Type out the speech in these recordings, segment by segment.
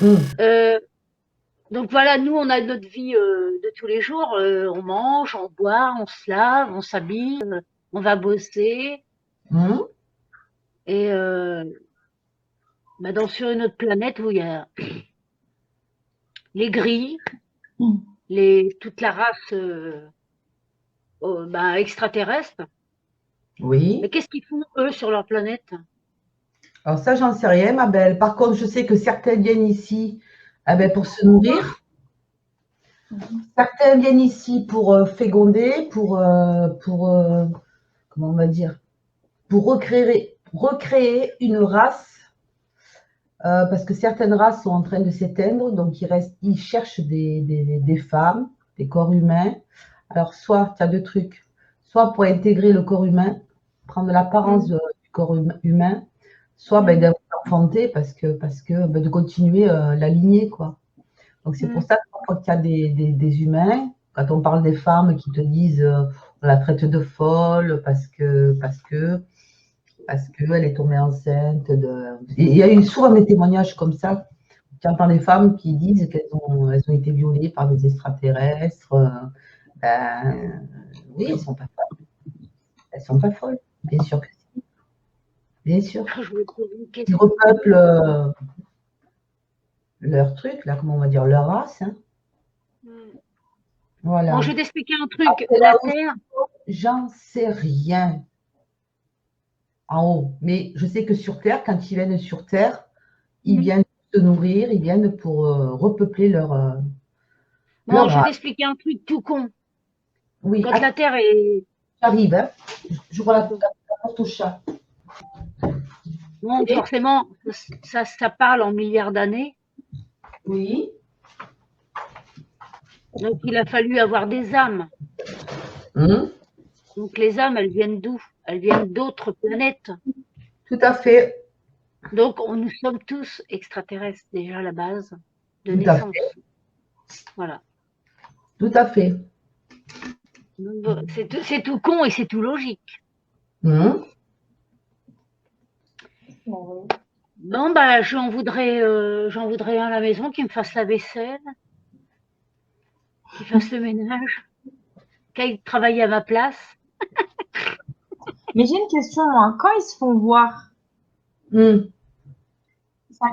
Hum, Euh, donc voilà, nous, on a notre vie de tous les jours. On mange, on boit, on se lave, on s'habille, on va bosser. hum, Et sur une autre planète où il y a les grilles, toute la race extraterrestre. Mais oui. qu'est-ce qu'ils font, eux, sur leur planète? Alors ça, j'en sais rien, ma belle. Par contre, je sais que certains viennent ici pour se nourrir. Certains viennent ici pour féconder, comment on va dire, pour recréer une race, parce que certaines races sont en train de s'éteindre, donc ils cherchent des femmes, des corps humains. Alors, soit tu as deux trucs, soit pour intégrer le corps humain, prendre l'apparence Mm. du corps humain, soit Mm. d'enfanter parce que de continuer la lignée, quoi. Donc c'est pour Mm. ça que parfois qu'il y a des humains, quand on parle des femmes qui te disent on la traite de folle parce que elle est tombée enceinte Et il y a eu souvent des témoignages comme ça. Tu entends des femmes qui disent qu'elles ont été violées par des extraterrestres. Ben, oui, elles sont pas folles. Elles sont pas folles. Bien sûr que si. Bien sûr. Je voulais te poser une Ils question. repeuplent leur truc, là, comment on va dire, leur race, hein. Mm. Bon, je Voilà. vais t'expliquer un truc. Après là La où Terre, j'en sais rien en haut. Mais je sais que sur Terre, quand ils viennent sur Terre, ils mm. viennent se nourrir, ils viennent pour repeupler leur Bon, je vais race. t'expliquer un truc tout con. Oui, Quand attends, la Terre est, j'arrive, hein. J'ouvre d'accord. la porte au chat. Bon, Et- forcément, ça parle en milliards d'années. oui, Donc, il a fallu avoir des âmes. hum, Donc, les âmes, elles viennent d'où? Elles viennent d'autres planètes. tout à fait, Donc, nous sommes tous extraterrestres déjà à la base de tout à fait, naissance. Voilà. tout à fait. Donc, c'est tout con et c'est tout logique. Hum. Bon, j'en voudrais un à la maison qui me fasse la vaisselle, qui fasse le ménage, qui aille travailler à ma place. Mais j'ai une question, moi. Quand ils se font voir, Hum.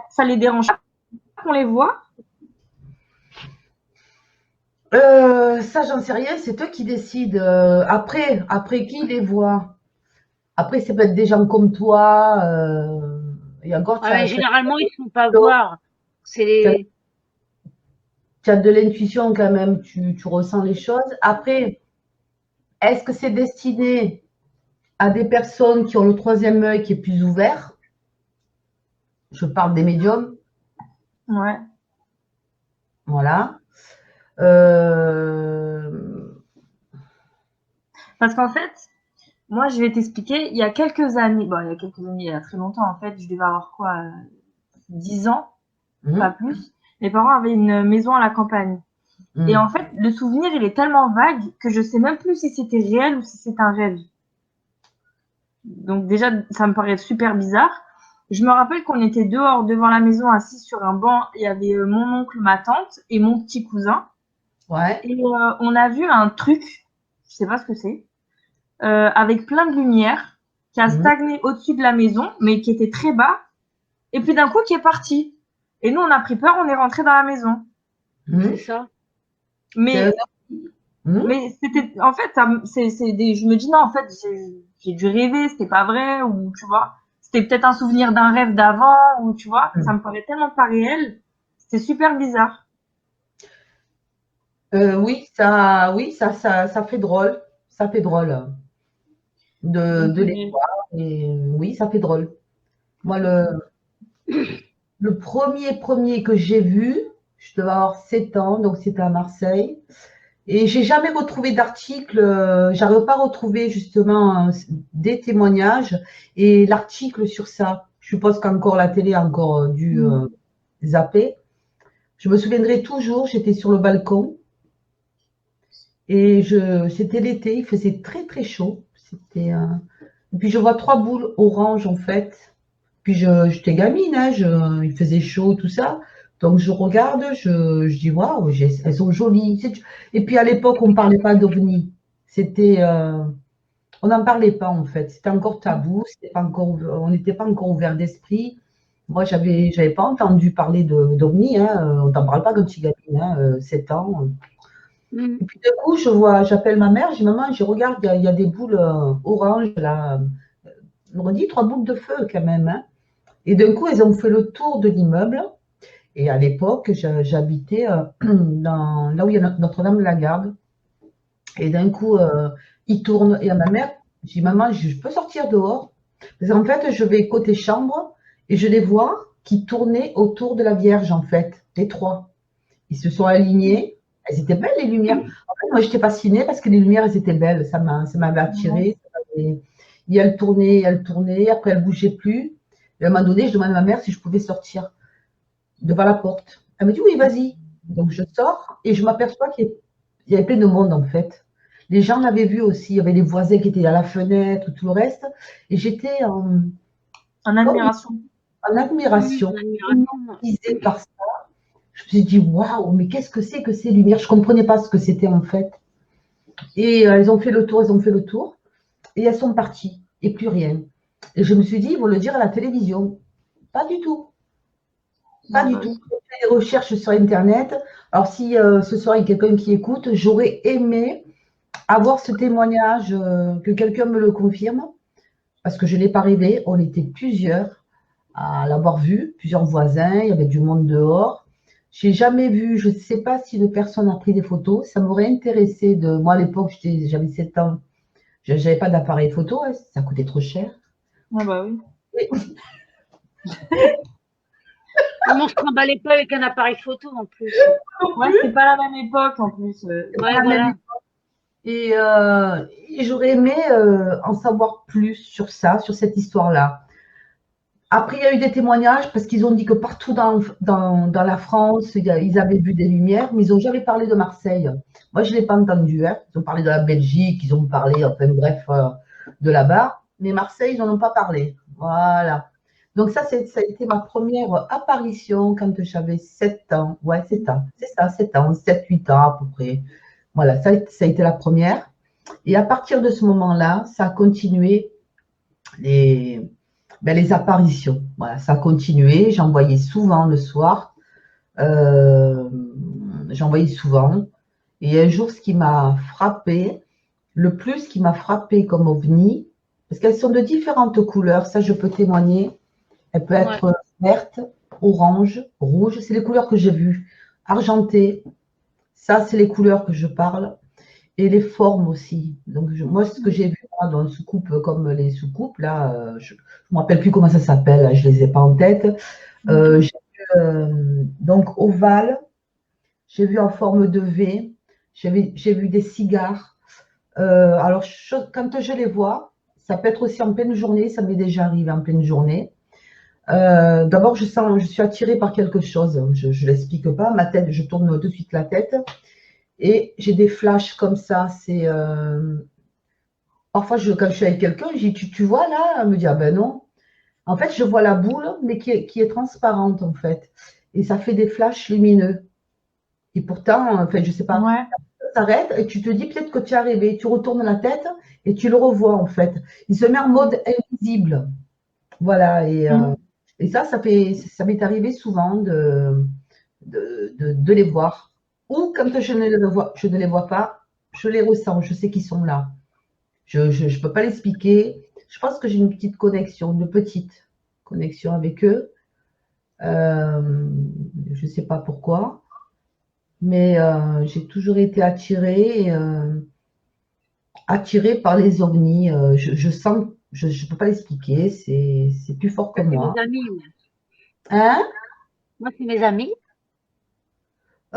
ça les dérange pas qu'on les voit? Ça, j'en sais rien, c'est eux qui décident. Après qui les voit? Après, ça peut être des gens comme toi. Et encore, Ah, mais généralement, ils ne se font pas voir. C'est tu as les... tu as de l'intuition quand même, tu ressens les choses. Après, est-ce que c'est destiné à des personnes qui ont le troisième œil qui est plus ouvert? Je parle des médiums, Ouais. voilà. Euh, Parce qu'en fait, moi, je vais t'expliquer, il y a quelques années, bon, il y a quelques années, il y a très longtemps, en fait, je devais avoir quoi, 10 ans, pas hum, plus. Mes parents avaient une maison à la campagne. Et en hum, fait, le souvenir, il est tellement vague que je sais même plus si c'était réel ou si c'est un rêve. Donc déjà, ça me paraît super bizarre. Je me rappelle qu'on était dehors devant la maison, assis sur un banc. Il y avait mon oncle, ma tante et mon petit cousin. ouais. Et on a vu un truc, je sais pas ce que c'est, avec plein de lumière, qui a Hum, stagné au-dessus de la maison, mais qui était très bas. Et puis d'un coup, qui est parti. Et nous, on a pris peur, on est rentré dans la maison. C'est hum. ça. C'est un- Mais hum, c'était, en fait, c'est des, je me dis non, en fait, j'ai dû rêver, c'était pas vrai, ou tu vois, c'était peut-être un souvenir d'un rêve d'avant, ou tu vois, ça hum. me paraît tellement pas réel, c'était super bizarre. Oui, ça fait drôle. Ça fait drôle Donc, de les voir. Et oui, ça fait drôle. Moi, le premier que j'ai vu, je devais avoir 7 ans, donc c'était à Marseille. Et j'ai jamais retrouvé d'article, j'arrive pas à retrouver justement des témoignages et l'article sur ça. Je suppose qu'encore la télé a encore dû zapper. Je me souviendrai toujours, j'étais sur le balcon et c'était l'été, il faisait très très chaud. Et puis je vois trois boules oranges en fait. Puis j'étais gamine, hein, il faisait chaud, tout ça. Donc, je regarde, je dis, waouh, elles sont jolies. Et puis, à l'époque, on ne parlait pas d'ovnis. C'était, on n'en parlait pas, en fait. C'était encore tabou. C'était pas encore, on n'était pas encore ouvert d'esprit. Moi, j'avais pas entendu parler d'ovnis. Hein. On t'en parle pas quand tu es gamine, hein, 7 ans. Mm. Et puis, d'un coup, j'appelle ma mère. Je dis, maman, je regarde, il y a des boules oranges, là. On me dit 3 boules de feu, quand même. Hein. Et d'un coup, elles ont fait le tour de l'immeuble. Et à l'époque, j'habitais là où il y a Notre-Dame-de-la-Garde. Et d'un coup, il tourne. Et à ma mère, je dis, maman, je peux sortir dehors? Parce qu'en fait, je vais côté chambre et je les vois qui tournaient autour de la Vierge, en fait, les trois. Ils se sont alignés. Elles étaient belles, les lumières. En fait, moi, j'étais fascinée parce que les lumières, elles étaient belles. Ça m'avait attirée. Et elle tournait, après, elle ne bougeait plus. Et à un moment donné, je demande à ma mère si je pouvais sortir devant la porte. Elle me dit oui, vas-y. Donc je sors et je m'aperçois qu'il y avait plein de monde en fait. Les gens l'avaient vu aussi, il y avait les voisins qui étaient à la fenêtre, tout le reste. Et j'étais En admiration. en admiration, hypnotisée par ça. Je me suis dit waouh, mais qu'est-ce que ces lumières? Je ne comprenais pas ce que c'était en fait. Et elles ont fait le tour, et elles sont parties, et plus rien. Et je me suis dit, ils vont le dire à la télévision. Pas du tout. Pas du tout. J'ai fait des recherches sur Internet. Alors, si ce soir il y a quelqu'un qui écoute, j'aurais aimé avoir ce témoignage, que quelqu'un me le confirme, parce que je ne l'ai pas rêvé. On était plusieurs à l'avoir vu, plusieurs voisins, il y avait du monde dehors. Je n'ai jamais vu, je ne sais pas si une personne a pris des photos. Ça m'aurait intéressé de. Moi, à l'époque, j'avais 7 ans. Je n'avais pas d'appareil photo, hein, ça coûtait trop cher. Ah bah oui. On se trimballait pas avec un appareil photo en plus. Ouais, c'est pas la même époque en plus. Ouais, voilà. Et j'aurais aimé en savoir plus sur ça, sur cette histoire-là. Après, il y a eu des témoignages parce qu'ils ont dit que partout dans la France, ils avaient vu des lumières, mais ils n'ont jamais parlé de Marseille. Moi, je ne l'ai pas entendu. Hein. Ils ont parlé de la Belgique, ils ont parlé, enfin bref, de là-bas. Mais Marseille, ils n'en ont pas parlé. Voilà. Donc ça a été ma première apparition quand j'avais 7 ans. Ouais, 7 ans. C'est ça, 7 ans, 7, 8 ans à peu près. Voilà, ça a été la première. Et à partir de ce moment-là, ça a continué les apparitions. Voilà, ça a continué. J'en voyais souvent le soir. J'en voyais souvent. Et un jour, ce qui m'a frappé, le plus qui m'a frappé comme ovni, parce qu'elles sont de différentes couleurs, ça je peux témoigner. Elle peut être verte, orange, rouge. C'est les couleurs que j'ai vues. Argentée. Ça, c'est les couleurs que je parle. Et les formes aussi. Donc, moi, ce que j'ai vu dans une soucoupe, comme les soucoupes, là, je ne me rappelle plus comment ça s'appelle, je ne les ai pas en tête. J'ai vu, donc, ovale, j'ai vu en forme de V, j'ai vu des cigares. Alors, quand je les vois, ça peut être aussi en pleine journée, ça m'est déjà arrivé en pleine journée. D'abord, je suis attirée par quelque chose, je ne l'explique pas, ma tête, je tourne tout de suite la tête. Et j'ai des flashs comme ça. Parfois, quand je suis avec quelqu'un, je dis, tu vois là? Elle me dit, ah ben non. En fait, je vois la boule, mais qui est transparente, en fait. Et ça fait des flashs lumineux. Et pourtant, enfin, je ne sais pas, ça s'arrête et tu te dis peut-être que tu es arrivé. Tu retournes la tête et tu le revois, en fait. Il se met en mode invisible. Voilà. Et ça m'est arrivé souvent de les voir. Ou quand je ne les vois pas, je les ressens, je sais qu'ils sont là. Je ne peux pas l'expliquer. Je pense que j'ai une petite connexion avec eux. Je ne sais pas pourquoi, mais j'ai toujours été attirée par les ovnis. Je sens, je ne peux pas l'expliquer, c'est plus fort que moi. C'est mes amis. Hein? Moi, c'est mes amis.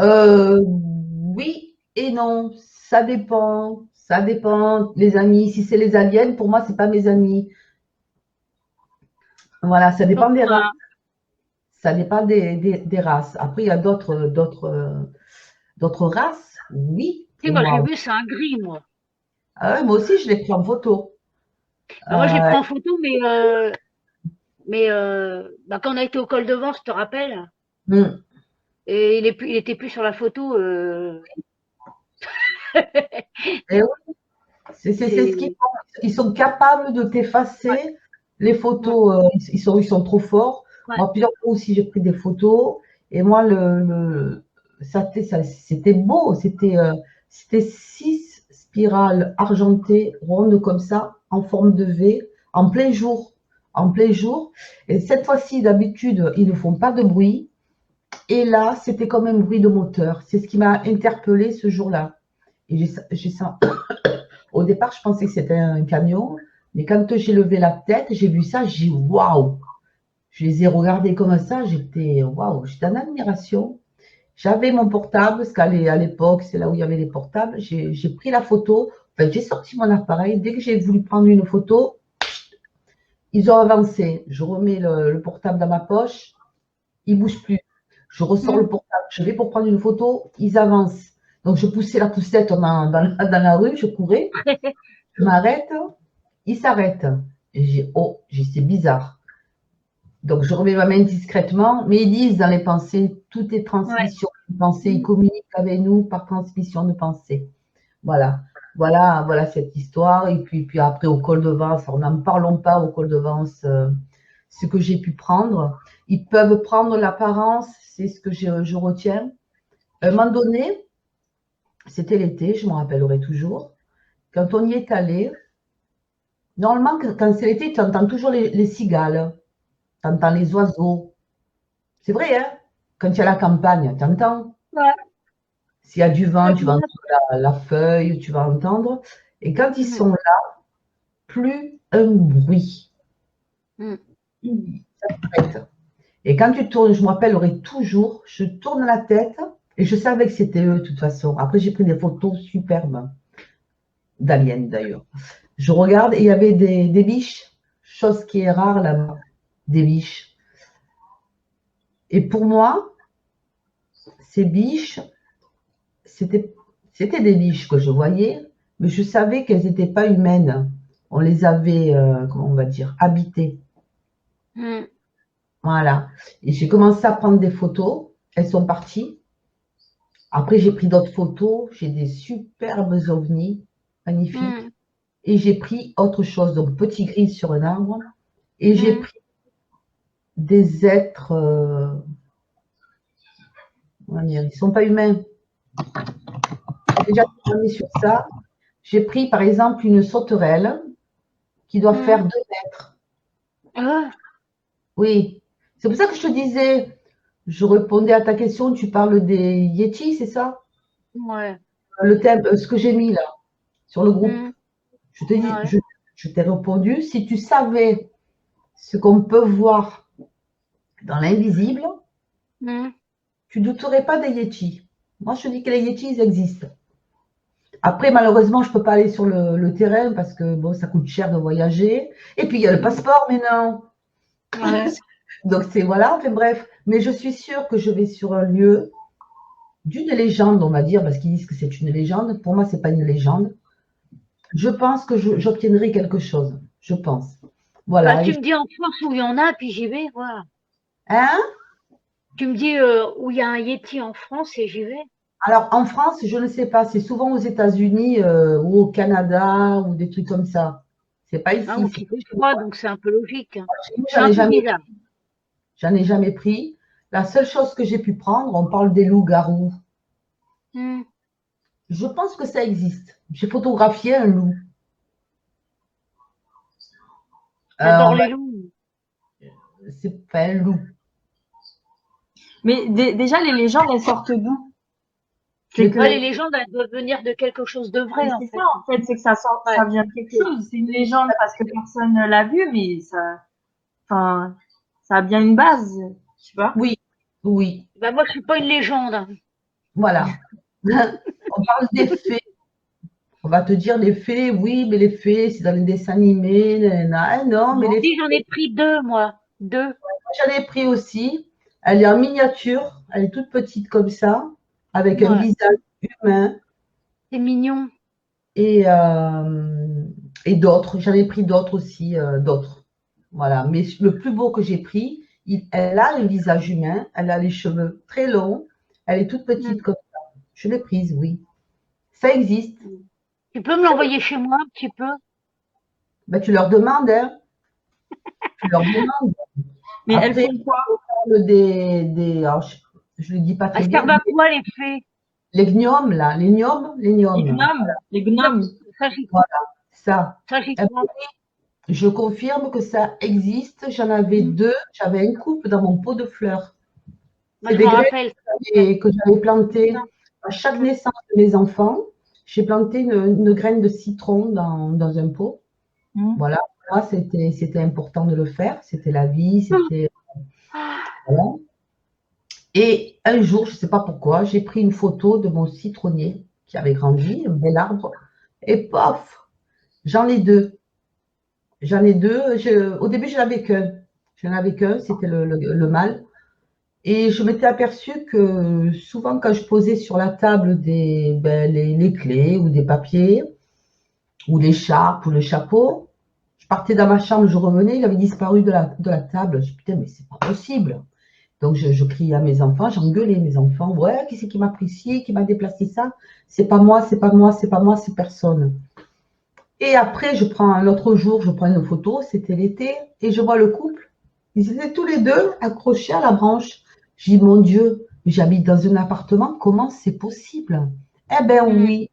Oui et non, ça dépend. Ça dépend. Les amis, si c'est les aliens, pour moi, c'est pas mes amis. Voilà, ça dépend des races. Ça dépend des races. Après, il y a d'autres races. Oui. Tu sais, moi, j'ai vu, c'est un gris, moi. Ah ouais, moi aussi, je l'ai pris en photo. Moi, j'ai pris en photo, mais quand on a été au col de Vence, je te rappelle, Et il était plus sur la photo. Et oui, c'est ce qu'ils font. Ils sont capables de t'effacer les Ouais, photos. Ils sont trop forts. ouais, Moi, plusieurs fois aussi, j'ai pris des photos. Et moi, c'était beau. C'était 6 spirales argentées, rondes comme ça, en forme de V, en plein jour. En plein jour. Et cette fois-ci, d'habitude, ils ne font pas de bruit. Et là, c'était comme un bruit de moteur. C'est ce qui m'a interpellée ce jour-là. Et j'ai senti. Au départ, je pensais que c'était un camion, mais quand j'ai levé la tête, j'ai vu ça, j'ai dit waouh! Je les ai regardés comme ça, j'étais waouh, j'étais en admiration. J'avais mon portable, parce qu'à l'époque, c'est là où il y avait les portables. J'ai pris la photo, enfin, j'ai sorti mon appareil. Dès que j'ai voulu prendre une photo, ils ont avancé. Je remets le portable dans ma poche, ils ne bougent plus. Je ressors le portable, je vais pour prendre une photo, ils avancent. Donc, je poussais la poussette dans la rue, je courais, je m'arrête, ils s'arrêtent. Et j'ai c'est bizarre. Donc, je remets ma main discrètement, mais ils disent dans les pensées, tout est ouais. transmission de pensée. Ils communiquent avec nous par transmission de pensée. Voilà. Voilà cette histoire. Et puis après, au col de Vence, alors n'en parlons pas au col de Vence, ce que j'ai pu prendre. Ils peuvent prendre l'apparence, c'est ce que je retiens. À un moment donné, c'était l'été, je m'en rappellerai toujours. Quand on y est allé, normalement, quand c'est l'été, tu entends toujours les cigales, tu entends les oiseaux. C'est vrai, hein? Quand il y a la campagne, tu entends. Ouais. S'il y a du vent, tu vas entendre la feuille, tu vas entendre. Et quand ils Mhm. sont là, plus un bruit. Mhm. Ça s'arrête. Et quand tu tournes, je me rappellerai toujours, je tourne la tête et je savais que c'était eux de toute façon. Après, j'ai pris des photos superbes, d'aliens d'ailleurs. Je regarde et il y avait des biches, chose qui est rare là-bas, des biches. Et pour moi, ces biches, c'était des biches que je voyais, mais je savais qu'elles n'étaient pas humaines. On les avait, comment on va dire, habitées. Mhm. Voilà. Et j'ai commencé à prendre des photos. Elles sont parties. Après, j'ai pris d'autres photos. J'ai des superbes ovnis, magnifiques. Mhm. Et j'ai pris autre chose. Donc, petit gris sur un arbre. Et j'ai Mhm. pris des êtres, comment dire, ils ne sont pas humains. J'ai déjà travaillé sur ça. J'ai pris, par exemple, une sauterelle qui doit faire Mhm. 2 mètres. Ah, Oui. C'est pour ça que je te disais, je répondais à ta question, tu parles des Yétis, c'est ça? ouais. Le thème, ce que j'ai mis là, sur le groupe. Mhm. Je te dis, Ouais. je t'ai répondu, si tu savais ce qu'on peut voir dans l'invisible, Mhm. tu ne douterais pas des Yétis. Moi, je te dis que les Yétis, ils existent. Après, malheureusement, je ne peux pas aller sur le terrain parce que bon, ça coûte cher de voyager. Et puis, il y a le passeport, mais non. Ouais. Donc, c'est voilà, enfin bref. Mais je suis sûre que je vais sur un lieu d'une légende, on va dire, parce qu'ils disent que c'est une légende. Pour moi, ce n'est pas une légende. Je pense que j'obtiendrai quelque chose. Je pense. Bah, Voilà. tu me dis en France où il y en a, puis j'y vais, voilà. Hein? Tu me dis où il y a un Yeti en France et j'y vais. Alors, en France, je ne sais pas. C'est souvent aux États-Unis ou au Canada ou des trucs comme ça. C'est pas Ah, ici. donc il fait froid, donc c'est un peu logique, hein. Chez nous, C'est un peu bizarre. j'en ai jamais pris. La seule chose que j'ai pu prendre, on parle des loups-garous. Hmm. Je pense que ça existe. J'ai photographié un loup. J'adore On les loups. c'est pas un loup. Mais déjà, les légendes, elles sortent d'où? C'est Les que Ouais, les légendes, elles doivent venir de quelque chose de vrai, en c'est ça, fait. en fait, c'est que ça sort, Ouais. ça vient de quelque chose. C'est une légende parce que personne ne l'a vu, mais ça, enfin, ça a bien une base, tu vois. oui, oui, Bah, moi, je suis pas une légende, hein. voilà. On parle des faits. On va te dire les faits, oui, mais les faits, c'est dans les dessins animés. Nanana. Ah non, mais les Si, j'en ai pris deux, moi. Deux. j'en ai pris aussi. Elle est en miniature, elle est toute petite comme ça, avec un Ouais. visage humain C'est mignon. et, et d'autres. J'en ai pris d'autres aussi, d'autres. Voilà. Mais le plus beau que j'ai pris, elle a un visage humain, elle a les cheveux très longs, Elle est toute petite comme ça. Je l'ai prise, oui. Ça existe. Tu peux me l'envoyer chez moi un petit peu? Ben, tu leur demandes, hein. Tu leur demandes. Mais elles Après, font quoi? alors, je ne le dis pas Elles très bien, servent à quoi les fées? les gnomes, là, les gnomes, les Les gnomes. gnomes. Les gnomes. Ça, j'y Voilà, ça. ça, j'y Eh ben, crois. je confirme que ça existe. J'en avais deux. J'avais une coupe dans mon pot de fleurs. Moi, C'est je des m'en graines rappelle. que j'avais plantées. À chaque naissance de mes enfants, j'ai planté une graine de citron dans un pot. Mhm. Voilà. Moi, c'était important de le faire. C'était la vie. C'était. Voilà. Et un jour, je ne sais pas pourquoi, j'ai pris une photo de mon citronnier qui avait grandi, un bel arbre. Et paf, j'en ai deux. J'en ai deux. Au début, je n'en avais qu'un. Je n'en avais qu'un, c'était le mâle. Et je m'étais aperçue que souvent, quand je posais sur la table les clés ou des papiers, ou l'écharpe ou le chapeau, je partais dans ma chambre, je revenais, il avait disparu de la table. Je me dis, putain, mais c'est pas possible. Donc, je criais à mes enfants, j'engueulais mes enfants. Ouais, qui c'est qui m'a pris ci, qui m'a déplacé ça? C'est pas moi, c'est pas moi, c'est pas moi, c'est personne. Et après, je prends un autre jour, je prends une photo, c'était l'été, et je vois le couple. Ils étaient tous les deux accrochés à la branche. Je dis, mon Dieu, j'habite dans un appartement, comment c'est possible? Eh ben oui,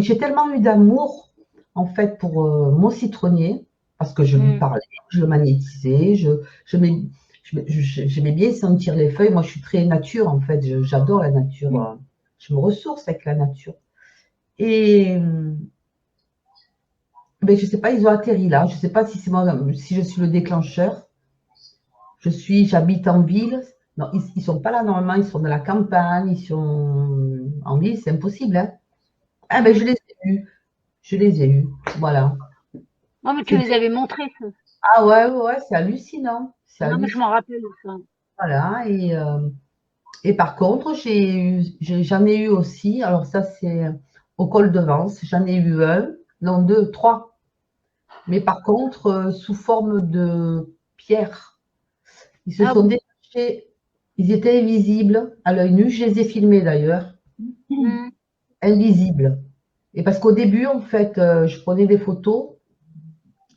j'ai tellement eu d'amour, en fait, pour mon citronnier, parce que je lui parlais, je le magnétisais, j'aimais bien sentir les feuilles. Moi, je suis très nature, en fait, j'adore la nature. Je me ressource avec la nature. Et je ne sais pas, ils ont atterri là. Je ne sais pas si c'est moi, si je suis le déclencheur. J'habite en ville. Non, ils ne sont pas là normalement, ils sont dans la campagne, ils sont en ville, c'est impossible. Hein. Ah ben, je les ai eus. Je les ai eus. Voilà. Non, mais tu les avais montrés, ça. Ah ouais, c'est hallucinant. C'est Non, mais je hallucinant. m'en rappelle, ça. Voilà. Et par contre, j'en ai eu aussi. Alors ça, c'est au col de Vence. J'en ai eu un, non, deux, trois. Mais par contre, sous forme de pierre. Ils se sont détachés. Ils étaient invisibles à l'œil nu. Je les ai filmés d'ailleurs. Invisibles. Et parce qu'au début, en fait, je prenais des photos.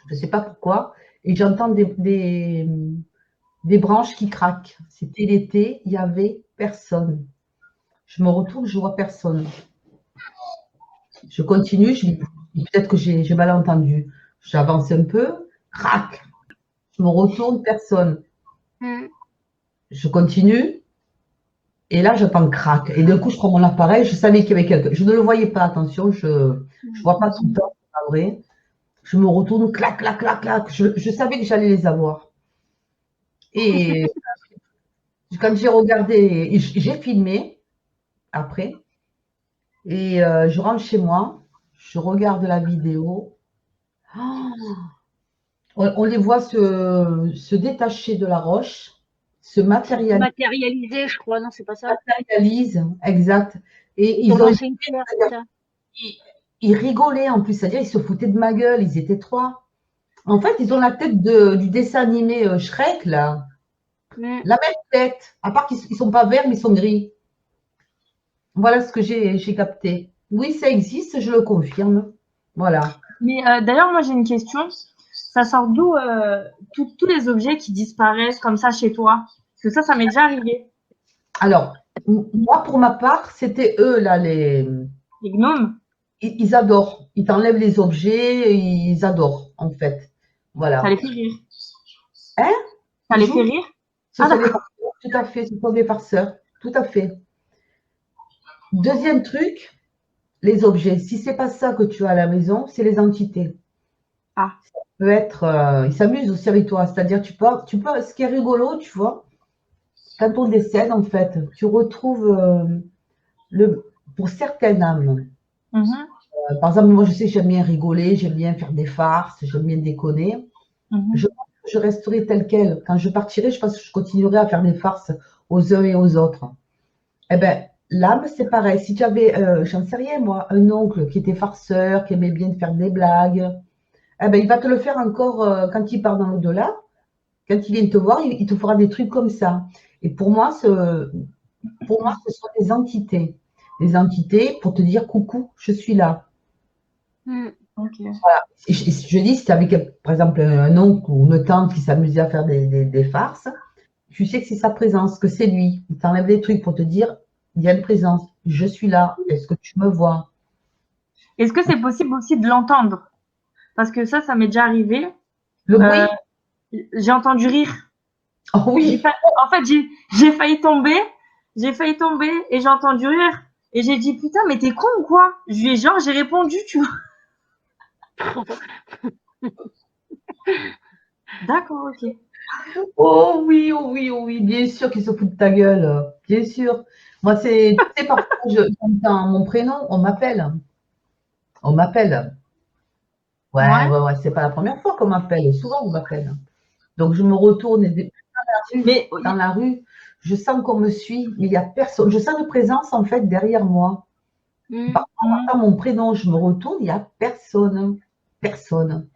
Je ne sais pas pourquoi. Et j'entends des branches qui craquent. C'était l'été, il n'y avait personne. Je me retourne, je ne vois personne. Je continue, je dis peut-être que j'ai mal entendu. J'avance un peu, crac. Je me retourne, personne. Je continue, et là j'entends crac. Et d'un coup, je prends mon appareil, je savais qu'il y avait quelqu'un. Je ne le voyais pas, attention, je ne vois pas tout le temps, c'est pas vrai. Je me retourne, clac, clac, clac, clac. Je savais que j'allais les avoir. Et quand j'ai regardé, j'ai filmé après, et je rentre chez moi, je regarde la vidéo. Oh, on les voit se détacher de la roche, se Matérialisé, je crois, non, c'est pas ça? matérialisent, exact. Et Ils ont lancé une pierre, c'est ça? ils rigolaient en plus, c'est-à-dire ils se foutaient de ma gueule, ils étaient trois. En fait, ils ont la tête du dessin animé Shrek, là. La même tête, à part qu'ils ne sont pas verts, mais ils sont gris. Voilà ce que j'ai capté. Oui, ça existe, je le confirme. Voilà. Mais d'ailleurs, moi j'ai une question. Ça sort d'où tous les objets qui disparaissent comme ça chez toi? Parce que ça m'est déjà arrivé. Alors, moi, pour ma part, c'était eux, là, Les gnomes? Ils adorent. Ils t'enlèvent les objets, ils adorent, en fait. Voilà. Ça les fait rire. Hein? Ça les fait rire? Ce sont des farceurs, tout à fait. Ce sont des farceurs. Tout à fait. Deuxième truc, les objets. Si c'est pas ça que tu as à la maison, c'est les entités. Ah. Ça peut être. Ils s'amusent aussi avec toi. C'est-à-dire, tu peux. Ce qui est rigolo, tu vois, quand on décède, en fait, tu retrouves pour certaines âmes. Par exemple, moi, je sais que j'aime bien rigoler, j'aime bien faire des farces, j'aime bien déconner. Je resterai tel quel. Quand je partirai, je pense que je continuerai à faire des farces aux uns et aux autres. Eh bien, l'âme, c'est pareil. Si tu avais, j'en sais rien, moi, un oncle qui était farceur, qui aimait bien te faire des blagues, eh ben, il va te le faire encore quand il part dans l'au-delà. Quand il vient te voir, il te fera des trucs comme ça. Et pour moi, Pour moi, ce sont des entités. Des entités pour te dire coucou, je suis là. Ok. Je dis, si tu avais par exemple un oncle ou une tante qui s'amusait à faire des farces, tu sais que c'est sa présence, que c'est lui. Il t'enlève des trucs pour te dire, il y a une présence, je suis là, est-ce que tu me vois? Est-ce que c'est possible aussi de l'entendre? Parce que ça m'est déjà arrivé. Le bruit? J'ai entendu rire. Oh oui. En fait, j'ai failli tomber. J'ai failli tomber et j'ai entendu rire. Et j'ai dit, putain, mais t'es con ou quoi? J'ai répondu, tu vois. D'accord, ok. Oh oui, oh oui, oh oui, bien sûr qu'ils se foutent de ta gueule, bien sûr. Moi, tu sais, parfois, j'entends mon prénom, on m'appelle. On m'appelle. Ouais, Ouais. ouais, ouais, c'est pas la première fois qu'on m'appelle, souvent on m'appelle. Donc je me retourne et Mais dans la rue, je sens qu'on me suit, mais il n'y a personne. Je sens une présence en fait derrière moi. Parfois, j'entends mon prénom, je me retourne, il n'y a personne. Personne.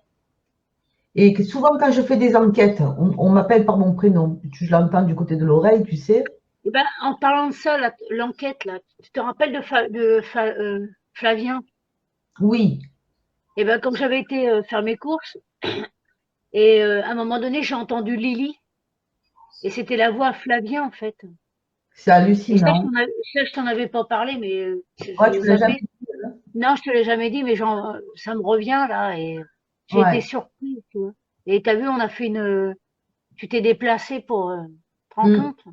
Et que souvent, quand je fais des enquêtes, on m'appelle par mon prénom. Je l'entends du côté de l'oreille, tu sais. Eh ben, en parlant de ça, l'enquête, là, tu te rappelles de Flavien? Oui, Eh ben, comme j'avais été faire mes courses, et à un moment donné, j'ai entendu Lily, et c'était la voix à Flavien, en fait. c'est Et ça, hallucinant. je t'en avais pas parlé, mais Ouais, tu j'ai ne l'as jamais zappé. Non, je te l'ai jamais dit, mais genre, ça me revient là, et j'ai été Ouais. surprise, tu vois. Et t'as vu, on a fait tu t'es déplacé pour, te rends Mm, compte?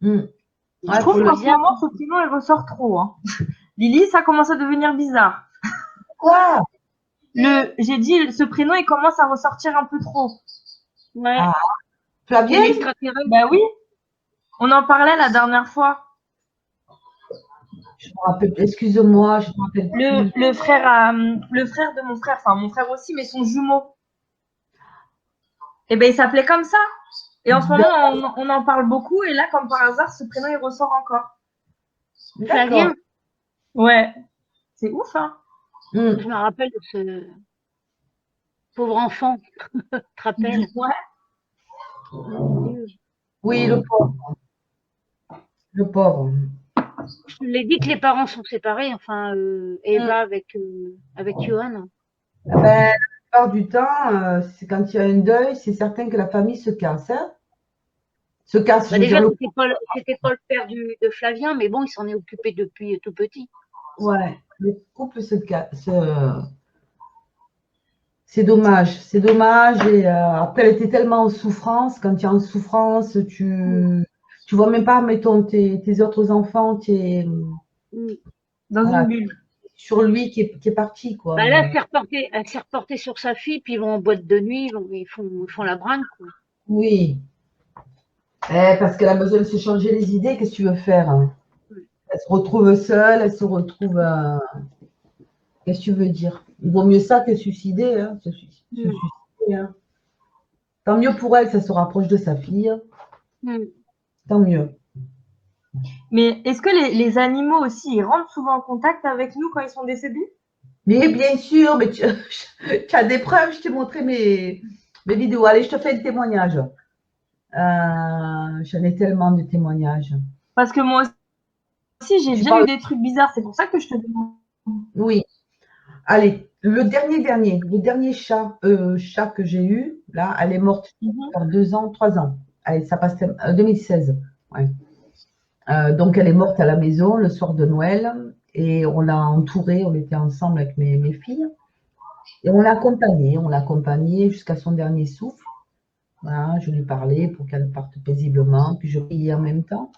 mm. je Ouais, trouve pour le. qu'en ce Bizarre. moment, ce prénom, il ressort trop, hein. Lily, ça commence à devenir bizarre. Quoi? J'ai dit, ce prénom, il commence à ressortir un peu trop. Ouais, Ah, c'est une Flavienne? extraterrestre. Ben oui, on en parlait la dernière fois. Je me rappelle, excuse-moi, je ne me rappelle plus. Le frère de mon frère, enfin mon frère aussi, mais son jumeau. Et ben il s'appelait comme ça. Et en ce moment, on en parle beaucoup. Et là, comme par hasard, ce prénom, il ressort encore. D'accord. Flavien, Ouais, c'est ouf, hein. Mm. je me rappelle de ce pauvre enfant, tu te rappelles? Ouais. Mon Dieu. Oui, le pauvre. Le pauvre. Je te l'ai dit que les parents sont séparés, enfin, Mm. Eva avec Johan. Eh ben, la plupart du temps, c'est quand il y a un deuil, c'est certain que la famille se casse, hein. Se casse, Bah je veux dire déjà, le. c'était pas le père de Flavien, mais bon, il s'en est occupé depuis tout petit. Ouais, le couple se casse. C'est dommage, c'est dommage. Et après, elle était tellement en souffrance. Quand tu es en souffrance, tu vois même pas, mettons, tes autres enfants, Mm. Dans voilà, une bulle. sur lui qui est parti, quoi. Bah là, elle s'est reportée sur sa fille, puis ils vont en boîte de nuit, ils font la brinque, quoi. Oui, parce qu'elle a besoin de se changer les idées. Qu'est-ce que tu veux faire, hein? Elle se retrouve seule, elle se retrouve. Qu'est-ce que tu veux dire? Il vaut mieux ça que suicider, hein, se Mm. suicider, hein. Tant mieux pour elle, ça se rapproche de sa fille. Mm. Tant mieux. Mais est-ce que les animaux aussi, ils rentrent souvent en contact avec nous quand ils sont décédés? Mais bien sûr, mais tu as des preuves, je t'ai montré mes vidéos. Allez, je te fais un témoignage. J'en ai tellement de témoignages. Parce que moi aussi, j'ai Tu déjà eu parles. des trucs bizarres. C'est pour ça que je te demande. Oui. Allez, le dernier chat que j'ai eu, là, elle est morte il y a 2 ans, 3 ans. Allez, ça passe 2016. Ouais. Donc, elle est morte à la maison le soir de Noël et on l'a entourée, on était ensemble avec mes filles et on l'a accompagnée jusqu'à son dernier souffle. Voilà, je lui parlais pour qu'elle parte paisiblement, puis je priais en même temps.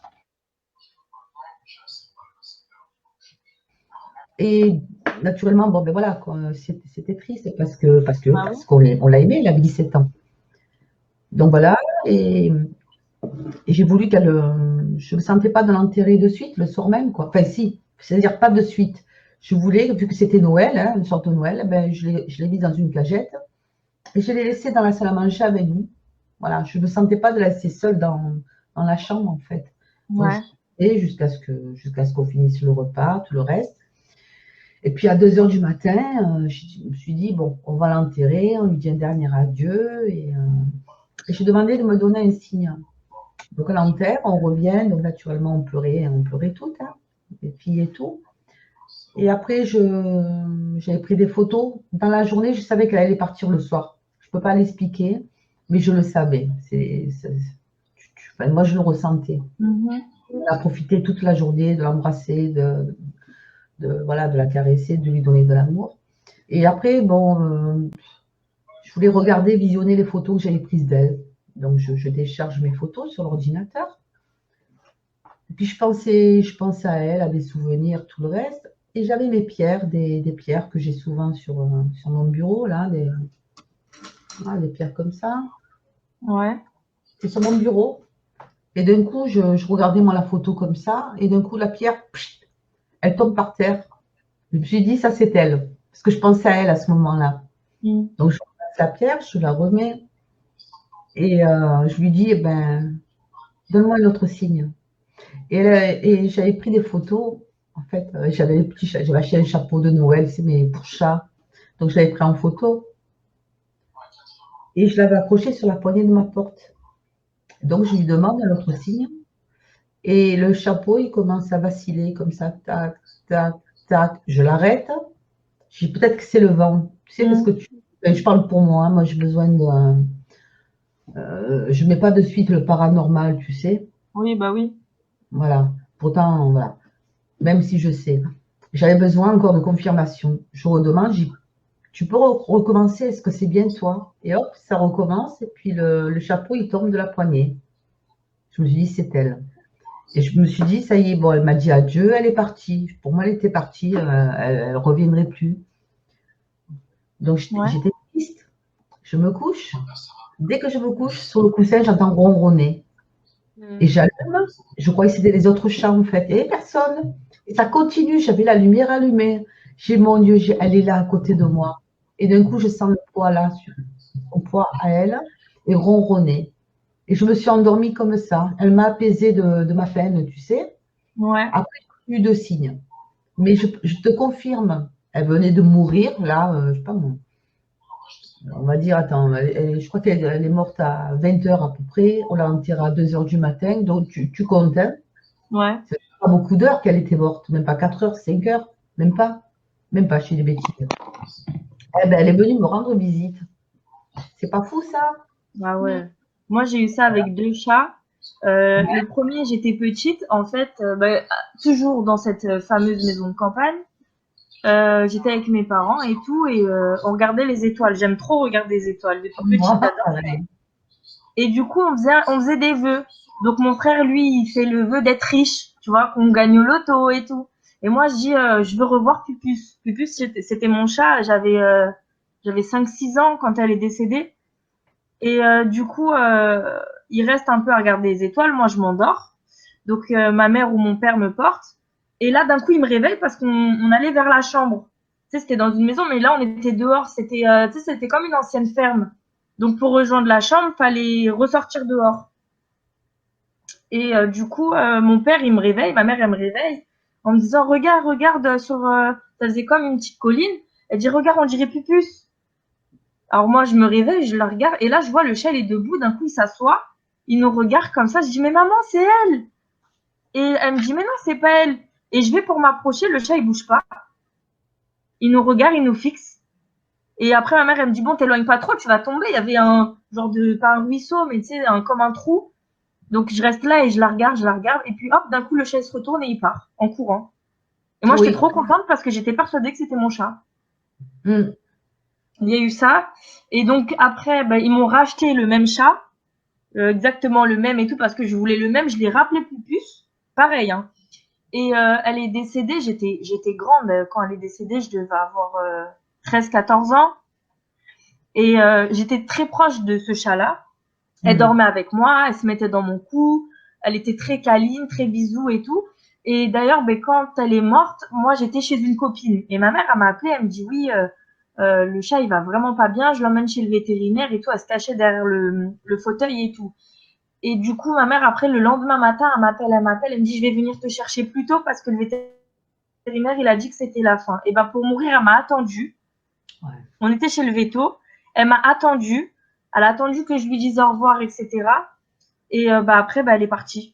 Et naturellement, bon, ben voilà, quoi, c'était triste Bah oui. parce qu'on l'a aimé, elle avait 17 ans. Donc voilà, et j'ai voulu qu'elle. Je ne me sentais pas de l'enterrer de suite, le soir même, quoi. Enfin, si, c'est-à-dire pas de suite. Je voulais, vu que c'était Noël, hein, une sorte de Noël, ben, je l'ai mise dans une cagette et je l'ai laissée dans la salle à manger avec nous. Voilà, je ne me sentais pas de la laisser seule dans la chambre, en fait. Donc, Ouais. jusqu'à ce qu'on finisse le repas, tout le reste. Et puis, à 2 heures du matin, je me suis dit, bon, on va l'enterrer, on lui dit un dernier adieu. Et j'ai demandé de me donner un signe. Donc, on l'enterre, on revient. Donc, naturellement, on pleurait toutes, hein, les filles et tout. Et après, j'avais pris des photos. Dans la journée, je savais qu'elle allait partir le soir. Je ne peux pas l'expliquer, mais je le savais. Enfin, moi, je le ressentais. Mhm. On a profité toute la journée de l'embrasser, voilà, de la caresser, de lui donner de l'amour. Et après, bon, je voulais regarder, visionner les photos que j'avais prises d'elle. Donc, je décharge mes photos sur l'ordinateur. Et puis, je pensais à elle, à des souvenirs, tout le reste. Et j'avais mes pierres, des pierres que j'ai souvent sur mon bureau, là, des pierres comme ça. Ouais. C'est sur mon bureau. Et d'un coup, je regardais moi la photo comme ça. Et d'un coup, la pierre, pchit, elle tombe par terre. Je me suis dit, ça, c'est elle. Parce que je pensais à elle à ce moment-là. Mm. Donc, je repasse la pierre, je la remets. Et je lui dis, eh ben, donne-moi un autre signe. Et j'avais pris des photos. En fait, j'avais acheté un chapeau de Noël, c'est mais pour chat. Donc, je l'avais pris en photo. Et je l'avais accroché sur la poignée de ma porte. Donc, je lui demande un autre signe. Et le chapeau, il commence à vaciller comme ça. Tac, tac, tac. Je l'arrête. Je dis, peut-être que c'est le vent. Tu sais, parce que je parle pour moi. Moi, j'ai besoin de. Je ne mets pas de suite le paranormal, tu sais. Oui, bah oui. Voilà. Pourtant, voilà. Même si je sais. J'avais besoin encore de confirmation. Je redemande, je dis, tu peux recommencer, est-ce que c'est bien toi? Et hop, ça recommence, et puis le chapeau, il tombe de la poignée. Je me suis dit, c'est elle. Et je me suis dit, ça y est, bon, elle m'a dit adieu, elle est partie. Pour moi, elle était partie, elle ne reviendrait plus. Donc, Ouais. j'étais triste. Je me couche. Dès que je me couche, sur le coussin, j'entends ronronner. Et j'allume, je croyais que c'était les autres chats en fait. Il n'y avait personne. Et ça continue, j'avais la lumière allumée. J'ai mon Dieu, elle est là à côté de moi. Et d'un coup, je sens le poids là, son poids à elle, et ronronner. Et je me suis endormie comme ça. Elle m'a apaisée de ma peine, tu sais. Ouais. Après, plus de signes. Mais je te confirme, elle venait de mourir, là, je sais pas moi. On va dire, attends, je crois qu'elle est morte à 20 heures à peu près. On l'a enterrée à 2 heures du matin. Donc, tu comptes, hein. Ouais. C'est pas beaucoup d'heures qu'elle était morte. Même pas 4 heures, 5 heures. Même pas. Même pas, je suis des bêtises. Eh ben, elle est venue me rendre visite. C'est pas fou, ça? Bah ouais. Moi, j'ai eu ça avec deux chats. Le premier, j'étais petite. En fait, toujours dans cette fameuse maison de campagne. J'étais avec mes parents et tout, et on regardait les étoiles. J'aime trop regarder les étoiles. Depuis Comme petite, moi, j'adore. pareil. Et du coup, on faisait des vœux. Donc mon frère, lui, il fait le vœu d'être riche, tu vois, qu'on gagne au loto et tout. Et moi, je dis, je veux revoir Pupus. Pupus, c'était mon chat. J'avais 5-6 ans quand elle est décédée. Et du coup, il reste un peu à regarder les étoiles. Moi, je m'endors. Donc ma mère ou mon père me porte. Et là, d'un coup, il me réveille parce qu'on allait vers la chambre. Tu sais, c'était dans une maison, mais là, on était dehors. Tu sais, c'était comme une ancienne ferme. Donc pour rejoindre la chambre, fallait ressortir dehors. Et du coup, mon père, il me réveille, ma mère, elle me réveille en me disant, regarde, regarde sur, ça faisait comme une petite colline. Elle dit, regarde, on dirait Pupus. Alors moi, je me réveille, je la regarde, et là, je vois le chat, il est debout. D'un coup, il s'assoit, il nous regarde comme ça. Je dis, mais maman, c'est elle. Et elle me dit, mais non, c'est pas elle. Et je vais pour m'approcher, le chat, il bouge pas. Il nous regarde, il nous fixe. Et après, ma mère, elle me dit, bon, t'éloigne pas trop, tu vas tomber. Il y avait un genre pas un ruisseau, mais tu sais, comme un trou. Donc je reste là et je la regarde. Et puis hop, d'un coup, le chat se retourne et il part en courant. Et moi, j'étais Oui. trop contente parce que j'étais persuadée que c'était mon chat. Mm. Il y a eu ça. Et donc après, ils m'ont racheté le même chat, exactement le même et tout, parce que je voulais le même. Je l'ai rappelé Pupus, pareil. Hein. Et elle est décédée, j'étais grande. Quand elle est décédée, je devais avoir 13-14 ans. Et j'étais très proche de ce chat-là. Elle dormait avec moi, elle se mettait dans mon cou, elle était très câline, très bisou et tout. Et d'ailleurs, quand elle est morte, moi j'étais chez une copine. Et ma mère, elle m'a appelée, elle me dit oui, le chat il va vraiment pas bien, je l'emmène chez le vétérinaire et tout, elle se cachait derrière le fauteuil et tout. Et du coup, ma mère, après, le lendemain matin, elle me dit je vais venir te chercher plus tôt parce que le vétérinaire, il a dit que c'était la fin. Et pour mourir, elle m'a attendue. Ouais. On était chez le véto, elle m'a attendue. Elle a attendu que je lui dise au revoir, etc. Et après, elle est partie.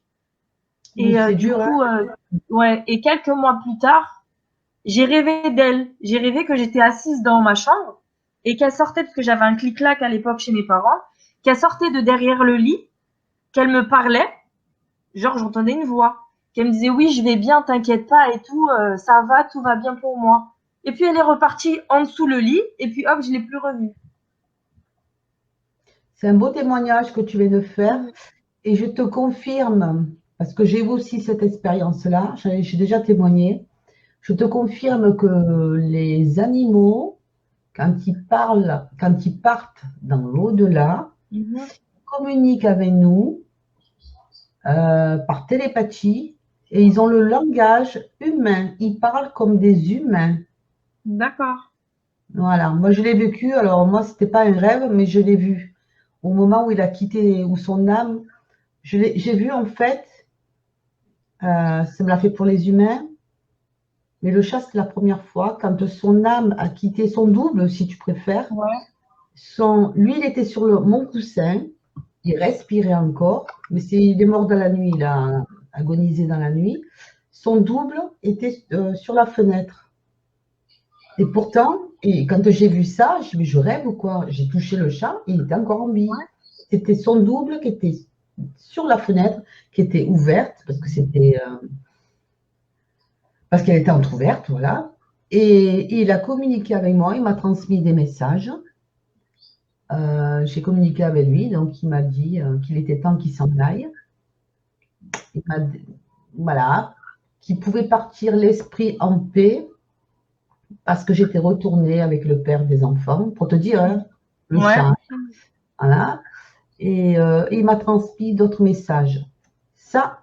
Et C'est du dur, hein. coup, ouais. Et quelques mois plus tard, j'ai rêvé d'elle. J'ai rêvé que j'étais assise dans ma chambre et qu'elle sortait, parce que j'avais un clic-clac à l'époque chez mes parents, qu'elle sortait de derrière le lit, qu'elle me parlait. Genre, j'entendais une voix. Qu'elle me disait, oui, je vais bien, t'inquiète pas et tout, ça va, tout va bien pour moi. Et puis, elle est repartie en dessous le lit et puis hop, je l'ai plus revue. C'est un beau témoignage que tu viens de faire. Et je te confirme, parce que j'ai eu aussi cette expérience-là, j'ai déjà témoigné, je te confirme que les animaux, quand ils parlent, quand ils partent dans l'au-delà, Mhm. communiquent avec nous par télépathie et ils ont le langage humain. Ils parlent comme des humains. D'accord. Voilà, moi je l'ai vécu. Alors moi, c'était pas un rêve, mais je l'ai vu au moment où il a quitté, où son âme. J'ai vu en fait, ça me l'a fait pour les humains, mais le chat c'est la première fois quand son âme a quitté son double, si tu préfères. Ouais. Lui, il était sur mon coussin, il respirait encore, mais il est mort dans la nuit, il a agonisé dans la nuit. Son double était sur la fenêtre. Et pourtant, quand j'ai vu ça, je me dis, je rêve ou quoi? J'ai touché le chat, il était encore en vie. Ouais. C'était son double qui était sur la fenêtre, qui était ouverte, parce qu'elle était entrouverte, voilà. Et il a communiqué avec moi, il m'a transmis des messages. J'ai communiqué avec lui, donc il m'a dit qu'il était temps qu'il s'en aille. Voilà, qu'il pouvait partir l'esprit en paix parce que j'étais retournée avec le père des enfants, pour te dire, hein, le Ouais. chat. Voilà. Et il m'a transmis d'autres messages. Ça,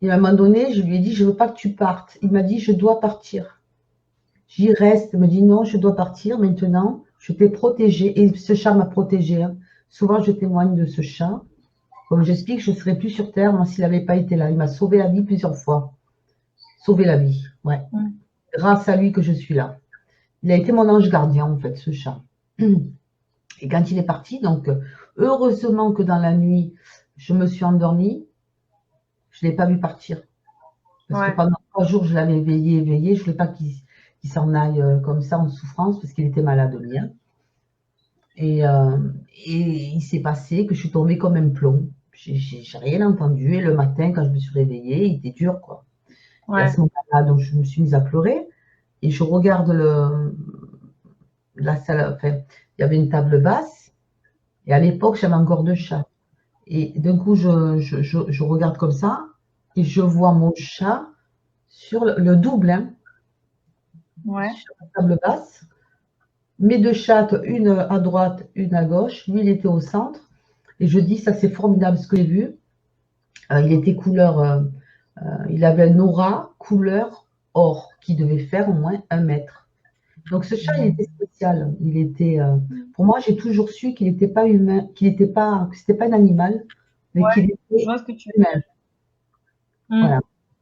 et à un moment donné, je lui ai dit, je ne veux pas que tu partes. Il m'a dit, je dois partir. J'y reste. Il me dit, non, je dois partir maintenant. Je t'ai protégée. Et ce chat m'a protégée. Hein. Souvent, je témoigne de ce chat. Comme j'explique, je ne serais plus sur Terre, moi, s'il n'avait pas été là. Il m'a sauvé la vie plusieurs fois. Sauvé la vie, ouais. Mm. Grâce à lui que je suis là. Il a été mon ange gardien, en fait, ce chat. Et quand il est parti, donc, heureusement que dans la nuit, je me suis endormie. Je ne l'ai pas vu partir. Parce que Ouais. pendant 3 jours, je l'avais veillé. Je ne voulais pas qu'il s'en aille comme ça en souffrance, parce qu'il était malade au mien. Et il s'est passé que je suis tombée comme un plomb. J'ai rien entendu. Et le matin, quand je me suis réveillée, il était dur, quoi. Et à Ouais. ce moment-là, donc, je me suis mise à pleurer. Et je regarde la salle. Enfin, il y avait une table basse. Et à l'époque, j'avais encore 2 chats. Et d'un coup, je regarde comme ça. Et je vois mon chat sur le double, hein, Ouais. sur la table basse. Mes 2 chattes, une à droite, une à gauche. Lui, il était au centre. Et je dis, ça c'est formidable ce que j'ai vu. Il était couleur, il avait un aura couleur or qui devait faire au moins 1 mètre. Donc ce chat, il était spécial. Il était, pour moi, j'ai toujours su qu'il n'était pas humain, que c'était pas un animal, mais Ouais. qu'il Je était vois ce que tu veux humain. dire. Mm. Voilà.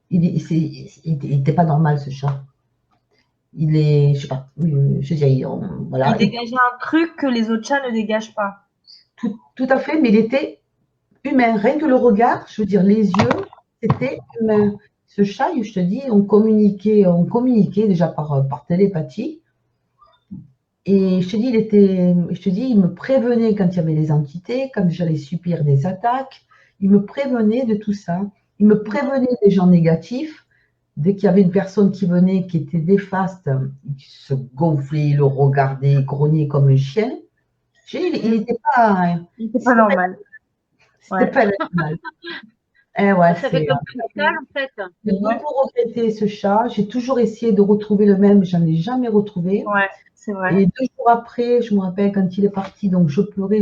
Il n'était pas normal ce chat. Il est, je sais pas, je dis, Il voilà, dégageait un truc que les autres chats ne dégagent pas. tout à fait, mais il était humain. Rien que le regard, je veux dire, les yeux, c'était humain. Ce chat, je te dis, on communiquait déjà par télépathie. Et je te dis, il me prévenait quand il y avait des entités, quand j'allais subir des attaques. Il me prévenait de tout ça. Il me prévenait des gens négatifs. Dès qu'il y avait une personne qui venait, qui était néfaste, il se gonflait, il le regardait, il grognait comme un chien. Il n'était pas, Il n'était pas normal. c'était Ouais. pas l'animal. Eh ouais, Ça fait comme Pascal, en fait. j'ai Ouais. beaucoup regretté ce chat. J'ai toujours essayé de retrouver le même, j'en ai jamais retrouvé. Ouais, c'est vrai. Et 2 jours après, je me rappelle quand il est parti, donc je pleurais,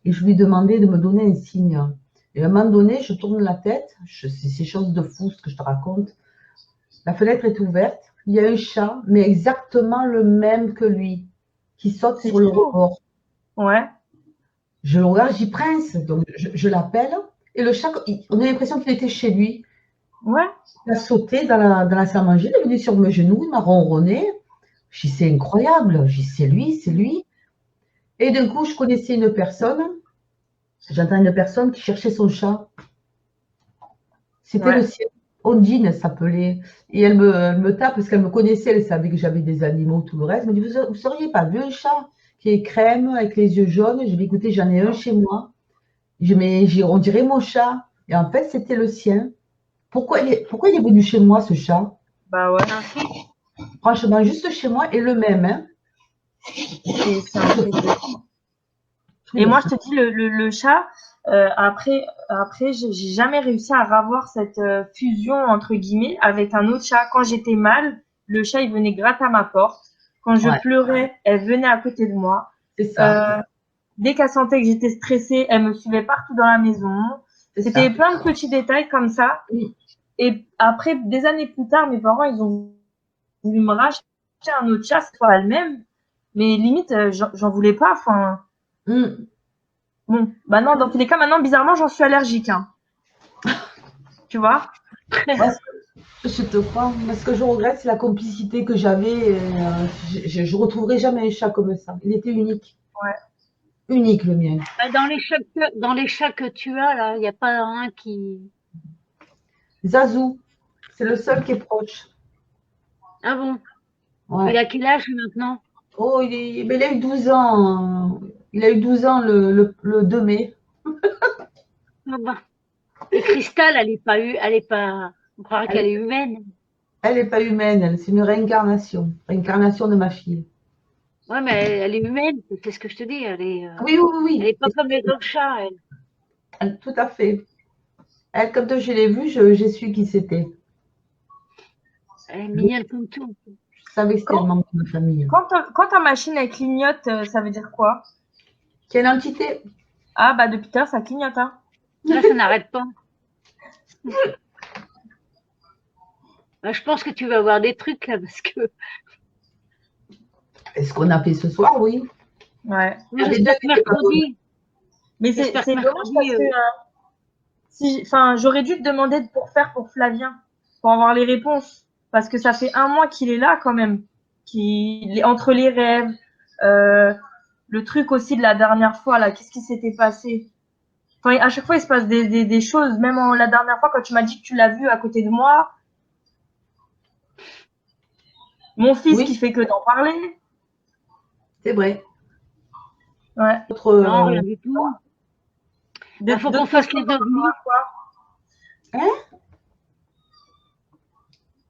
et je lui demandais de me donner un signe. Et à un moment donné, je tourne la tête, c'est chose de fou ce que je te raconte. La fenêtre est ouverte, il y a un chat, mais exactement le même que lui, qui saute C'est sur le fou. rebord. Ouais. Je le regarde, j'y Prince, donc je l'appelle, et le chat, on a l'impression qu'il était chez lui. Ouais. Il a sauté dans la salle à manger, il est venu sur mes genoux, il m'a ronronné. Je dis, c'est incroyable. Je dis, c'est lui, c'est lui. Et d'un coup, je connaissais une personne J'entends une personne qui cherchait son chat. C'était Ouais. le sien. Ondine, elle s'appelait. Et elle me tape parce qu'elle me connaissait, elle savait que j'avais des animaux, tout le reste. Elle me dit, vous seriez pas vu un chat qui est crème avec les yeux jaunes? Je lui ai dit, écoutez, j'en ai un chez moi. On dirait mon chat. Et en fait, c'était le sien. Pourquoi il est venu chez moi, ce chat? Bah ouais. Ainsi. Franchement, juste chez moi, et le même, hein. C'est un truc de fou. Et moi, je te dis, le chat, après j'ai jamais réussi à avoir cette fusion, entre guillemets, avec un autre chat. Quand j'étais mal, le chat, il venait gratter à ma porte. Quand je Ouais. pleurais, elle venait à côté de moi. C'est ça. Dès qu'elle sentait que j'étais stressée, elle me suivait partout dans la maison. C'est C'était ça. plein de petits détails comme ça. Oui. Et après, des années plus tard, mes parents, ils ont voulu me racheter un autre chat, cette fois elle-même. Mais limite, j'en voulais pas. Enfin, Mm. bon, bah non, dans tous les cas, maintenant, bizarrement, j'en suis allergique. Hein. Tu vois? Moi, je te crois. Mais ce que je regrette, c'est la complicité que j'avais. Je retrouverai jamais un chat comme ça. Il était unique. Ouais. Unique, le mien. Bah, dans les chats que tu as, là, il n'y a pas un qui. Zazou, c'est le seul qui est proche. Ah bon? Il Ouais. a quel âge maintenant? Oh, mais il a eu 12 ans. Il a eu 12 ans le 2 mai. Ah bah. Et Cristal, elle est pas, on croirait Elle qu'elle est humaine. n'est pas humaine, c'est une réincarnation. Réincarnation de ma fille. Ouais, mais elle est humaine, c'est ce que je te dis. Oui, oui, Elle oui, est pas comme les autres chats, elle. tout à fait. Elle, quand je l'ai vue, j'ai su qui c'était. Elle est Je, mignonne comme tout. je savais que c'était le Quand, membre de ma famille. quand ta machine, elle clignote, ça veut dire quoi? Quelle entité? Ah, bah depuis tout à l'heure, ça clignote. Hein. Là, ça n'arrête pas. Bah, je pense que tu vas avoir des trucs là, parce que Est-ce qu'on a fait ce soir? Oui. Ouais. moi, Il y avait deux j'espère que qui étaient pas bonnes. mercredi, Mais j'espère que c'est dommage mercredi, parce que enfin, j'aurais dû te demander pour Flavien, pour avoir les réponses. Parce que ça fait un mois qu'il est là quand même. Entre les rêves, euh, le truc aussi de la dernière fois, là, qu'est-ce qui s'était passé? Enfin, à chaque fois, il se passe des choses. Même la dernière fois, quand tu m'as dit que tu l'as vu à côté de moi, mon fils qui Oui, fait que d'en parler. c'est vrai. Ouais. Autre, non, rien du tout. Bah, faut qu'on D'autres fasse questions les par rapport devis. à quoi? hein?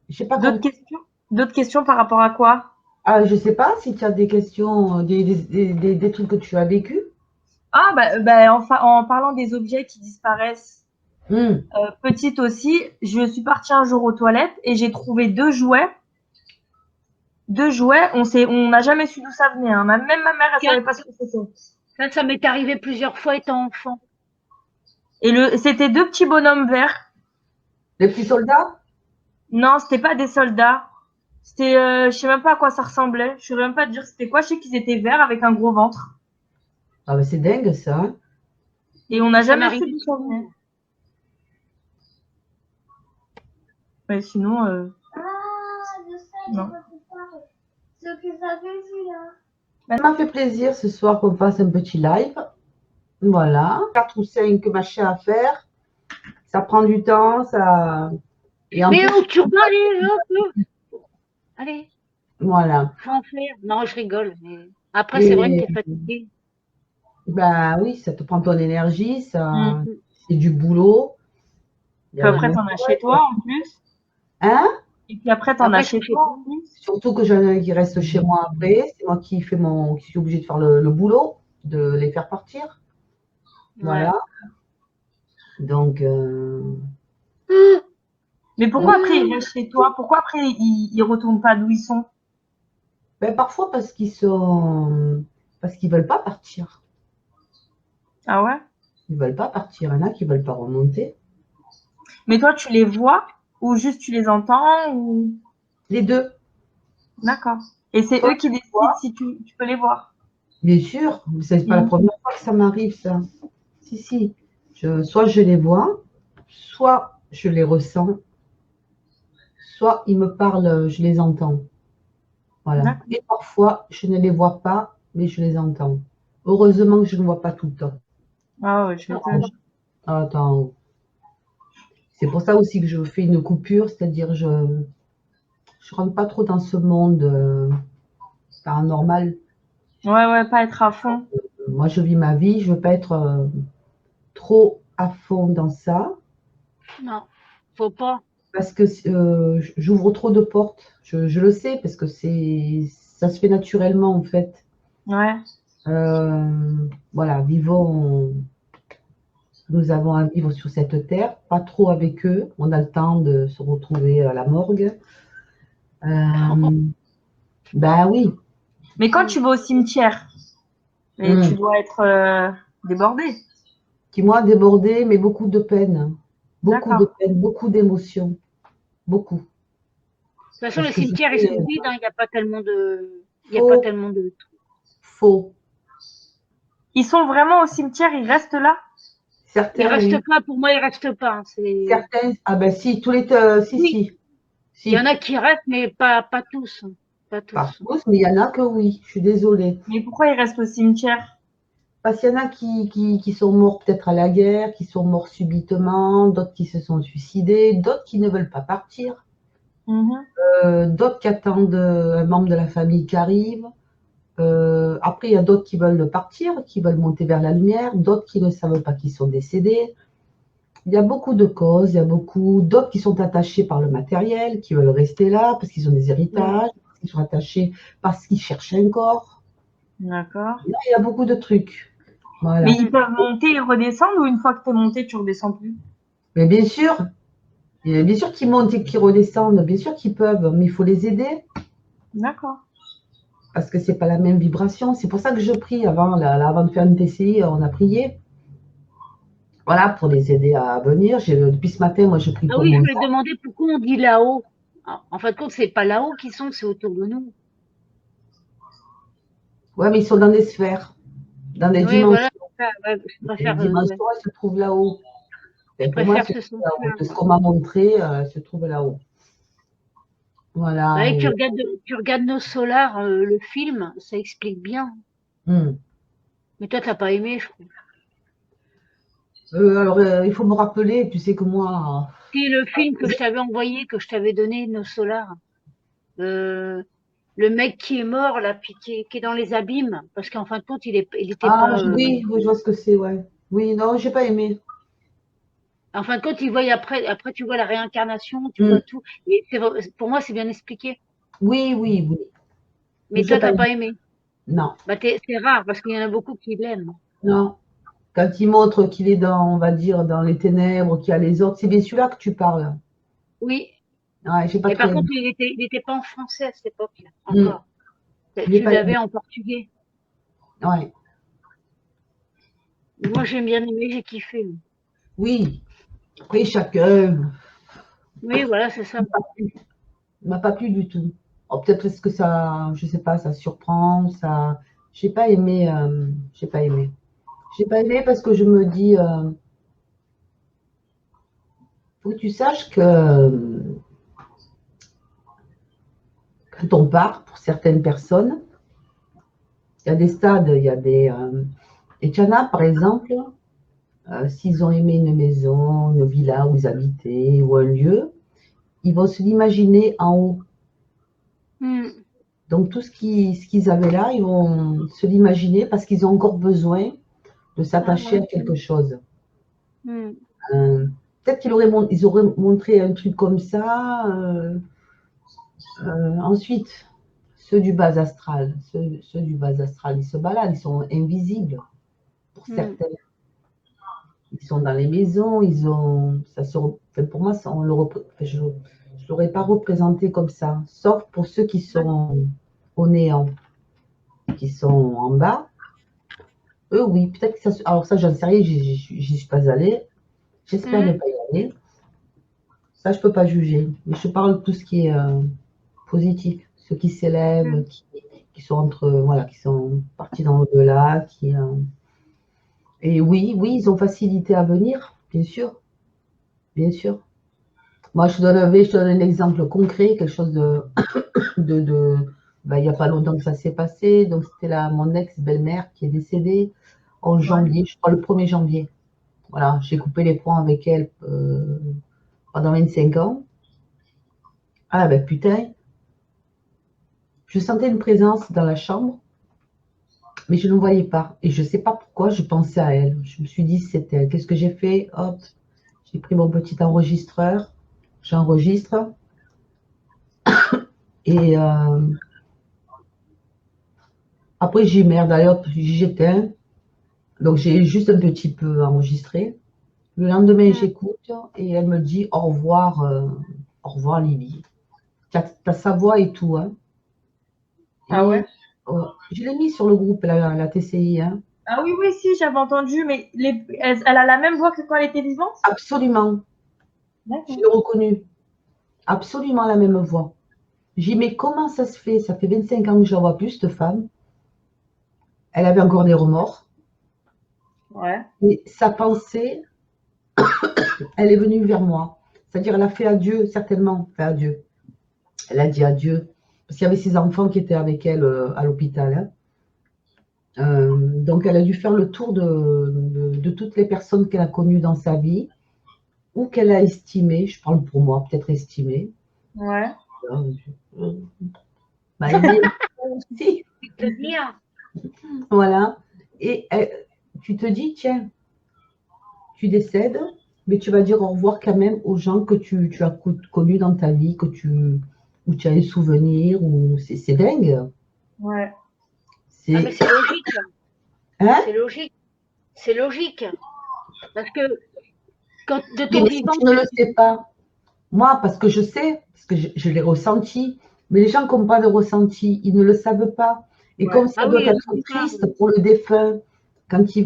J'ai pas D'autres compris. questions? D'autres questions par rapport à quoi? Ah, je sais pas si tu as des questions, des trucs que tu as vécu. Ah, bah, en parlant des objets qui disparaissent, Hmm. petite aussi, je suis partie un jour aux toilettes et j'ai trouvé deux jouets. Deux jouets, on n'a jamais su d'où ça venait. Hein. Même ma mère, elle Tiens, savait pas ce que c'était. ça m'est arrivé plusieurs fois étant enfant. Et c'était deux petits bonhommes verts. Les petits soldats? Non, c'était pas des soldats. C'était, je sais même pas à quoi ça ressemblait. Je saurais même pas te dire c'était quoi. Je sais qu'ils étaient verts avec un gros ventre. Ah, ben c'est dingue ça. Hein. Et on n'a Ça jamais su m'arrive d'où ça venait. souvent. Mais sinon, Je sais, non. ce que ça fait vu là. Ça m'a fait plaisir ce soir qu'on fasse un petit live. Voilà. 4 ou 5 machins à faire. Ça prend du temps. Et en Mais plus, oh, tu vas aller, allez, voilà. faut en faire. Non, je rigole, mais après, c'est vrai que Et t'es fatiguée. bah oui, ça te prend ton énergie. Mm. C'est du boulot. Il y Puis a après, vraiment- t'en as chez toi en plus. Hein? Et puis après, t'en as Après, chez c'est chez toi toi. en plus. Surtout que j'en ai qui restent chez moi après. C'est moi qui suis obligée de faire le boulot, de les faire partir. Ouais. Voilà. Donc, Mais pourquoi après ils restent chez toi? Pourquoi après ils retournent pas d'où ils sont? ben, parfois parce qu'ils veulent pas partir. Ah ouais? Ils veulent pas partir. Il y en a qui veulent pas remonter. Mais toi, tu les vois ou juste tu les entends ou... Les deux. D'accord. Et c'est Soit eux qui je les décident vois, si tu peux les voir. bien sûr, c'est pas la Mm. première fois que ça m'arrive, ça. Si, si. Soit je les vois, soit je les ressens, soit ils me parlent, je les entends. Voilà. D'accord. Et parfois, je ne les vois pas, mais je les entends. Heureusement que je ne vois pas tout le temps. Ah ouais, tu m'étonnes. Attends. C'est pour ça aussi que je fais une coupure, c'est-à-dire je rentre pas trop dans ce monde paranormal. Ouais, pas être à fond. Moi, je vis ma vie, je veux pas être trop à fond dans ça Non, faut pas. parce que j'ouvre trop de portes. Je le sais parce que ça se fait naturellement en fait. Ouais. Voilà, nous avons à vivre sur cette terre, pas trop avec eux. On a le temps de se retrouver à la morgue. Ben oui. Mais quand tu vas au cimetière, et tu dois être débordé. Qui m'ont débordé, mais beaucoup de peine. Beaucoup de D'accord. peine, beaucoup d'émotions. Beaucoup. De toute façon, Parce les que cimetières, ils c'était sont vides, hein, il n'y a pas tellement de. Il y a pas faux, tellement de. faux. Ils sont vraiment au cimetière, ils restent là? Ils Certains, restent oui. pas, pour moi, ils restent pas, hein, c'est. Certains, ah ben si, si, Oui, si, il y en si. a qui restent, mais pas tous, hein. Pas Pas tous. tous, mais il y en a que oui. Je suis désolée. Mais pourquoi ils restent au cimetière? Parce qu'il y en a qui sont morts peut-être à la guerre, qui sont morts subitement, d'autres qui se sont suicidés, d'autres qui ne veulent pas partir, Mhm. d'autres qui attendent un membre de la famille qui arrive. Après, il y a d'autres qui veulent partir, qui veulent monter vers la lumière, d'autres qui ne savent pas qu'ils sont décédés. Il y a beaucoup de causes, il y a beaucoup d'autres qui sont attachés par le matériel, qui veulent rester là parce qu'ils ont des héritages, parce qu'ils sont attachés parce qu'ils cherchent un corps. D'accord. Là, il y a beaucoup de trucs. Mais Voilà. ils peuvent monter et redescendre ou une fois que t'es monté, tu redescends plus? Mais bien sûr qu'ils montent et qu'ils redescendent, bien sûr qu'ils peuvent, mais il faut les aider D'accord. parce que c'est pas la même vibration. C'est pour ça que je prie avant de faire une TCI, on a prié. Voilà, pour les aider à venir. Depuis ce matin, moi, je prie Ah pour oui, je mon voulais demander pourquoi on dit là-haut. En fin de compte, c'est pas là-haut qu'ils sont, c'est autour de nous. Ouais, mais ils sont dans des sphères, dans des Oui, voilà, dimensions. c'est ça, ouais, Les dimensions, elles se trouvent là-haut. je Pour moi, elles préfère se ce trouvent sens-là. là-haut. De ce qu'on m'a montré, elles se trouvent là-haut. Voilà. Ouais, tu regardes nos solars, le film, ça explique bien. Hmm. Mais toi, t'as pas aimé, je crois. Alors, il faut me rappeler, tu sais que moi, Si le film que je t'avais envoyé, que je t'avais donné, nos solars, euh, le mec qui est mort, là, puis qui est dans les abîmes, parce qu'en fin de compte, il était ah, pas. oui, oui, je vois ce que c'est, ouais. Oui, non, j'ai pas aimé. En fin de compte, il voit après, tu vois la réincarnation, tu Hmm. vois tout. Et pour moi, c'est bien expliqué. Oui, oui, oui. Mais Mais j'ai toi, pas t'as aimé. pas aimé. Non, Bah, c'est rare parce qu'il y en a beaucoup qui l'aiment. non. Quand il montre qu'il est dans, on va dire, dans les ténèbres, qu'il y a les autres, c'est bien celui-là que tu parles. Oui. Ouais, j'ai pas Et trop par aimé. contre, il était pas en français à cette époque-là, Hmm. encore. J'ai Tu pas aimé. l'avais en portugais. Ouais. Moi, j'ai bien aimé, j'ai kiffé. Oui. Après, chacun. Oui, voilà, c'est ça. M'a pas plu du tout. Oh, peut-être parce que ça, je sais pas, ça surprend, ça. J'ai pas aimé. J'ai pas aimé. J'ai pas aimé parce que je me dis, faut que tu saches que quand on part, pour certaines personnes, il y a des stades, il y a des. Et Tchana, par exemple, s'ils ont aimé une maison, une villa où ils habitaient, ou un lieu, ils vont se l'imaginer en haut. Hmm. Donc tout ce qu'ils avaient là, ils vont se l'imaginer parce qu'ils ont encore besoin de Ah, s'attacher ouais. à quelque chose. Hmm. Euh, Peut-être ils auraient montré un truc comme ça. Ensuite, ceux du bas astral, ceux du bas astral, ils se baladent, ils sont invisibles pour Hmm. certains. Ils sont dans les maisons, ils ont. Enfin, pour moi, je ne l'aurais pas représenté comme ça, sauf pour ceux qui sont au néant, qui sont en bas. Eux, oui, peut-être que ça. Alors, ça, j'en sais rien, j'y suis pas allée. J'espère ne Hmm. pas y aller. Ça, je peux pas juger. Mais je parle de tout ce qui est positif, ceux qui s'élèvent, Hmm. qui sont voilà, qui sont partis dans l'au-delà, et oui, oui, ils ont facilité à venir, bien sûr, bien sûr. Moi, je donne un exemple concret, quelque chose il n'y a pas longtemps que ça s'est passé. Donc, c'était là mon ex-belle-mère qui est décédée. en janvier, je crois le 1er janvier. Voilà, j'ai coupé les ponts avec elle pendant 25 ans. Ah ben putain, je sentais une présence dans la chambre, mais je ne voyais pas. Et je ne sais pas pourquoi, je pensais à elle. Je me suis dit, c'est elle. Qu'est-ce que j'ai fait? Hop, j'ai pris mon petit enregistreur, j'enregistre. Et après, j'ai merde, allez hop, j'éteins. Donc, j'ai juste un petit peu enregistré. Le lendemain, j'écoute et elle me dit au revoir Lily. T'as sa voix et tout. Hein. Ah ouais? Je l'ai mis sur le groupe, la TCI. Hein. Ah oui, oui, si, j'avais entendu, mais elle a la même voix que quand elle était vivante? Absolument. Je l'ai reconnue. Absolument la même voix. J'ai dit, mais comment ça se fait? Ça fait 25 ans que je ne la vois plus, cette femme. Elle avait encore des remords. Ouais. Et sa pensée, elle est venue vers moi. C'est-à-dire, elle a fait adieu, certainement, fait adieu. Elle a dit adieu. Parce qu'il y avait ses enfants qui étaient avec elle à l'hôpital. Hein. Donc, elle a dû faire le tour de toutes les personnes qu'elle a connues dans sa vie ou qu'elle a estimées. Je parle pour moi, peut-être estimées. Ouais. Bah, aimer aussi. C'est bien. Voilà. Et tu te dis, tiens, tu décèdes, mais tu vas dire au revoir quand même aux gens que tu as connus dans ta vie, où tu as des souvenirs, c'est dingue. Ouais. Ah, mais c'est logique. Hein? C'est logique. C'est logique. Parce que quand de Oui, ton mais si vivant. tu ne le sais pas, moi, parce que je sais, parce que je l'ai ressenti, mais les gens qui n'ont pas de ressenti, ils ne le savent pas. Et Ouais. comme ça Ah doit oui, être c'est ça. triste pour le défunt, quand il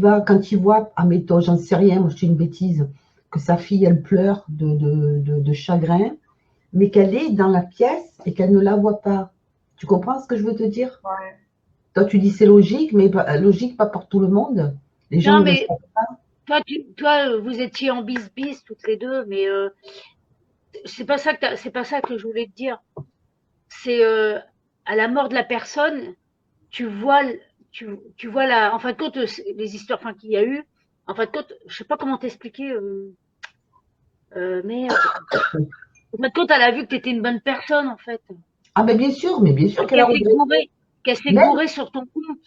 voit, admettons, j'en sais rien, moi je dis une bêtise, que sa fille, elle pleure de chagrin, mais qu'elle est dans la pièce et qu'elle ne la voit pas. Tu comprends ce que je veux te dire? Ouais. Toi, tu dis c'est logique, mais logique pas pour tout le monde. Les gens Non, ne le mais savent. toi, vous étiez en bis-bis toutes les deux, mais c'est pas ça que je voulais te dire. C'est à la mort de la personne, tu vois, tu vois en fin de compte, les histoires qu'il y a eu. En fin de compte, je sais pas comment t'expliquer. Merde. En fin de compte, elle a vu que tu étais une bonne personne, en fait. Ah, mais bien sûr qu'elle a regretté. Qu'elle s'est Même gourée sur ton compte.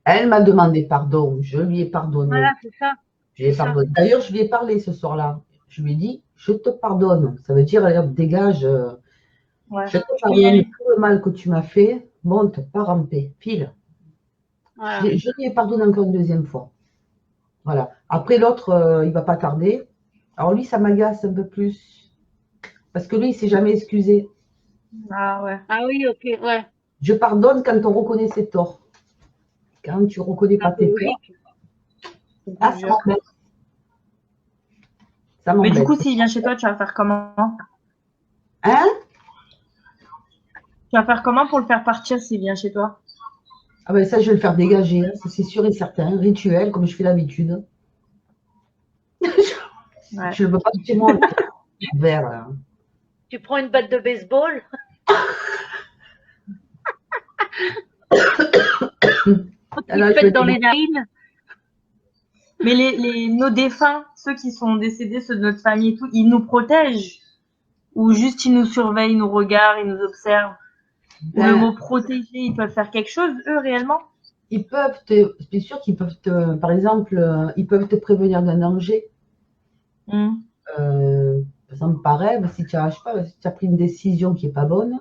elle m'a demandé pardon, je lui ai pardonné. Voilà, c'est ça. Je lui ai pardonné. D'ailleurs, je lui ai parlé ce soir-là. Je lui ai dit, je te pardonne. Ça veut dire, allez, hop, dégage. Ouais. Je te Je peux y aller. pardonne tout le mal que tu m'as fait. Monte, pars en paix, file. Voilà. Je lui ai pardonné encore une deuxième fois. Voilà. Après, l'autre, il ne va pas tarder. Alors lui, ça m'agace un peu plus. Parce que lui, il ne s'est jamais excusé. Ah ouais. Ah oui, ok, ouais. Je pardonne quand on reconnaît ses torts. Quand tu ne reconnais pas Un peu tes torts, logique. ah, ça m'embête. Ça Mais du m'embête. coup, s'il vient chez toi, tu vas faire comment? Hein? Tu vas faire comment pour le faire partir s'il vient chez toi? Ah ben ça, je vais le faire dégager. Hein. Ça, c'est sûr et certain. Rituel, comme je fais d'habitude. Ouais. Je ne veux pas chez moi vert. Là. Tu prends une batte de baseball. Alors, Tu pètes dans les narines. Mais nos défunts, ceux qui sont décédés, ceux de notre famille et tout, ils nous protègent? Ou juste ils nous surveillent, ils nous regardent, ils nous observent? Ou le mot protéger, ils peuvent faire quelque chose, eux, réellement? Ils peuvent c'est sûr qu'ils peuvent par exemple, ils peuvent te prévenir d'un danger. Par exemple, par rêve, si tu as, je sais pas, si tu as pris une décision qui n'est pas bonne,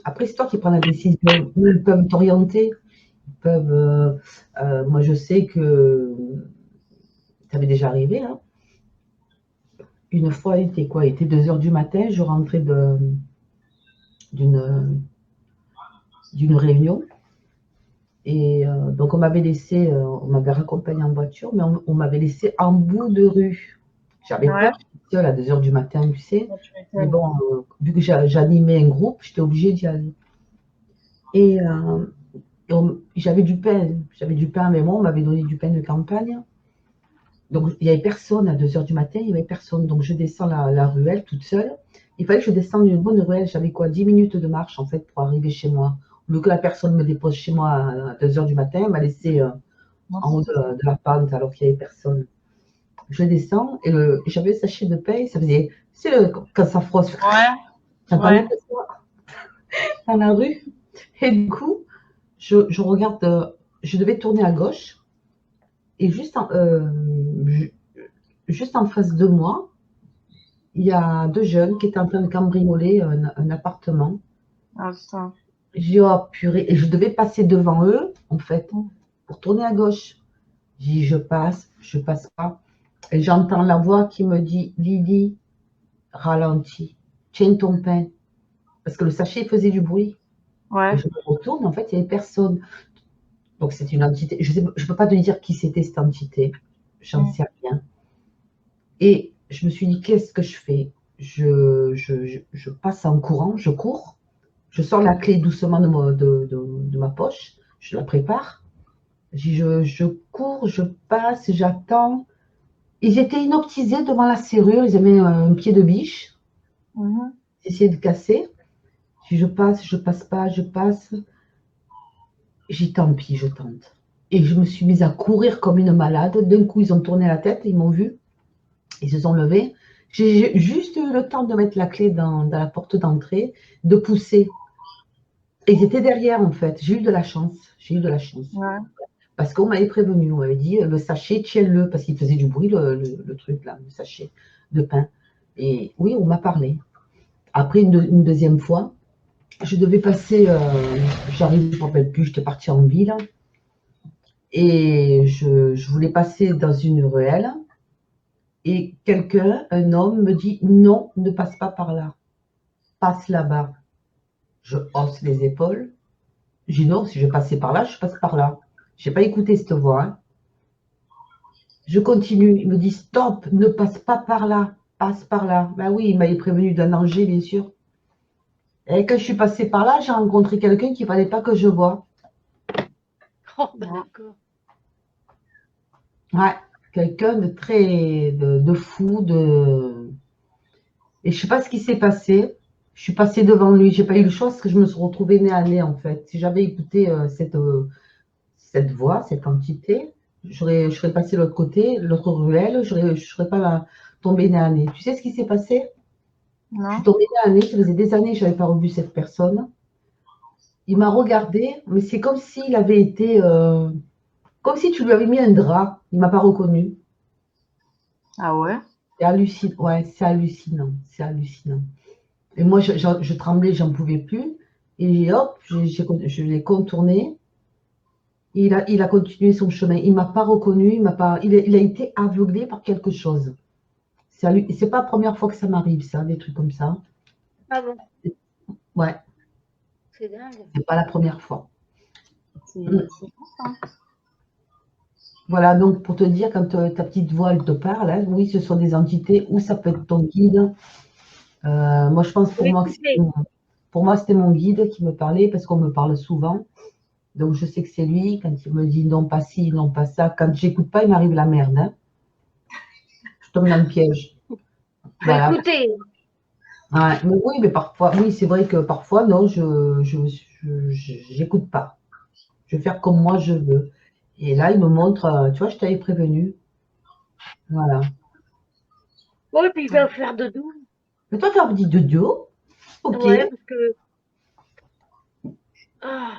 après c'est toi qui prends la décision. Ils peuvent t'orienter. Ils peuvent, moi je sais que ça m'est déjà arrivé. Hein. Une fois, il était 2h du matin, je rentrais d'une réunion. Et donc, on m'avait laissé, on m'avait raccompagné en voiture, mais on m'avait laissé en bout de rue. J'avais peur, j'étais seule à 2h du matin, tu sais. Mais bon, vu que j'animais un groupe, j'étais obligée d'y aller. Et j'avais du pain avec moi, on m'avait donné du pain de campagne. Donc, il n'y avait personne à 2h du matin, il n'y avait personne. Donc, je descends la ruelle toute seule. Il fallait que je descende une bonne ruelle. J'avais 10 minutes de marche, en fait, pour arriver chez moi. Au lieu que la personne me dépose chez moi à 2h du matin, elle m'a laissé en haut de la pente alors qu'il n'y avait personne. Je descends et j'avais le sachet de pain, ça faisait, c'est quand ça froisse, Ouais. j'entendais Ouais. ça dans la rue. Et du coup, je regarde, je devais tourner à gauche et juste en face de moi, il y a deux jeunes qui étaient en train de cambrioler un appartement. Ah, putain. J'ai dit, oh purée, et je devais passer devant eux, en fait, pour tourner à gauche. J'ai dit, je passe pas. Et j'entends la voix qui me dit, Lily, ralentis, tiens ton pain. Parce que le sachet faisait du bruit. Ouais. Et je me retourne, en fait, il n'y avait personne. Donc c'est une entité. Je ne peux pas te dire qui c'était cette entité. J'en sais rien. Et je me suis dit, qu'est-ce que je fais? Je passe en courant, je cours, je sors la clé doucement de ma poche, je la prépare. Je cours, je passe, j'attends. Ils étaient inoptisés devant la serrure, ils avaient un pied de biche. Mhm. Ils essayaient de casser. Je passe pas, je passe. J'ai dit, tant pis, je tente. Et je me suis mise à courir comme une malade. D'un coup, ils ont tourné la tête, ils m'ont vu, ils se sont levés. J'ai juste eu le temps de mettre la clé dans la porte d'entrée, de pousser. Et ils étaient derrière, en fait. J'ai eu de la chance. J'ai eu de la chance. Ouais. Parce qu'on m'avait prévenu, on m'avait dit, le sachet, tiens-le, parce qu'il faisait du bruit, le truc là, le sachet de pain. Et oui, on m'a parlé. Après, une deuxième fois, je devais passer, j'arrive, je ne me rappelle plus, j'étais partie en ville. Et je voulais passer dans une ruelle. Et quelqu'un, un homme, me dit, non, ne passe pas par là. Passe là-bas. Je hausse les épaules. Je dis non, si je passais par là, je passe par là. Je n'ai pas écouté cette voix. Hein. Je continue. Il me dit stop, ne passe pas par là, passe par là. Ben oui, il m'avait prévenu d'un danger, bien sûr. Et quand je suis passée par là, j'ai rencontré quelqu'un qu'il ne fallait pas que je voie. Oh, bah, d'accord. Ouais, quelqu'un de très de fou, et je ne sais pas ce qui s'est passé. Je suis passée devant lui. J'ai pas eu le choix parce que je me suis retrouvée nez à nez en fait. Si j'avais écouté cette voix, cette entité, je serais passée de l'autre côté, l'autre ruelle, je ne serais pas tombée nez à nez. Tu sais ce qui s'est passé? Je suis Non. tombée nez à nez, ça faisait des années que je n'avais pas revu cette personne. Il m'a regardé, mais c'est comme s'il avait été, comme si tu lui avais mis un drap. Il ne m'a pas reconnu. Ah ouais? C'est hallucinant. Ouais, c'est hallucinant. C'est hallucinant. Et moi, je tremblais, j'en pouvais plus. Et hop, je l'ai contourné. Il a continué son chemin. Il ne m'a pas reconnu. Il a été aveuglé par quelque chose. C'est pas la première fois que ça m'arrive, ça, des trucs comme ça. Ah bon, Ouais, c'est dingue. c'est pas la première fois. C'est fou, ça. Voilà, donc pour te dire, quand ta petite voix elle te parle, hein, oui, ce sont des entités ou ça peut être ton guide. Moi, je pense Faut écouter. pour moi, c'était mon guide qui me parlait parce qu'on me parle souvent. Donc, je sais que c'est lui. Quand il me dit non, pas ci, non, pas ça. Quand j'écoute pas, il m'arrive la merde. Hein. Je tombe dans le piège. Faut Voilà. écouter. Ouais, mais oui, mais parfois, oui, c'est vrai que parfois, non, j'écoute pas. Je vais faire comme moi je veux. Et là, il me montre, tu vois, je t'avais prévenu. Voilà. Ouais, puis il va faire dodo. Mais toi, tu as un petit dodo. Ok. Ouais, parce que. Ah,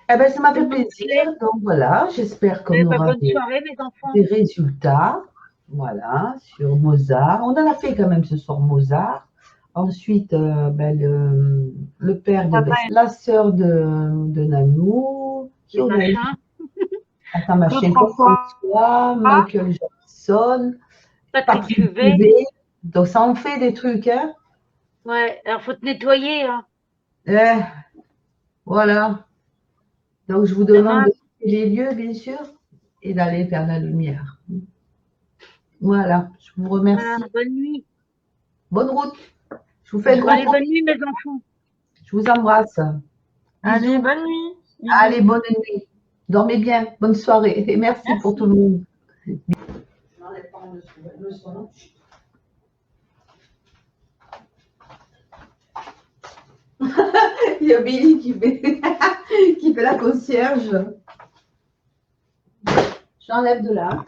Eh ben, ça m'a le fait nom plaisir. clé. Donc voilà, j'espère qu'on Eh ben, aura bonne soirée, mes enfants. des résultats. Voilà, sur Mozart. On en a fait quand même ce soir Mozart. Ensuite, le père de Papa Bess, la sœur de Nanou, qui Le on a eu, machin. attends, Claude machin, Claude François. François, Michael Jackson, Patrick Patrick Juvet. Juvet. Donc ça en fait des trucs, hein. Ouais, alors faut te nettoyer, hein. Eh, voilà. Donc je vous demande Demain, de quitter les lieux, bien sûr, et d'aller vers la lumière. Voilà, je vous voilà, remercie. bonne nuit. Bonne route. Je vous fais un Bon, gros, allez, gros bonne bisou. nuit, mes enfants. Je vous embrasse. Allez, Bisous. bonne nuit. Allez, Bisous. bonne nuit. Dormez bien. Bonne soirée. Et merci pour tout Merci. le monde. Il y a Billy qui fait, qui fait la concierge. J'enlève de là.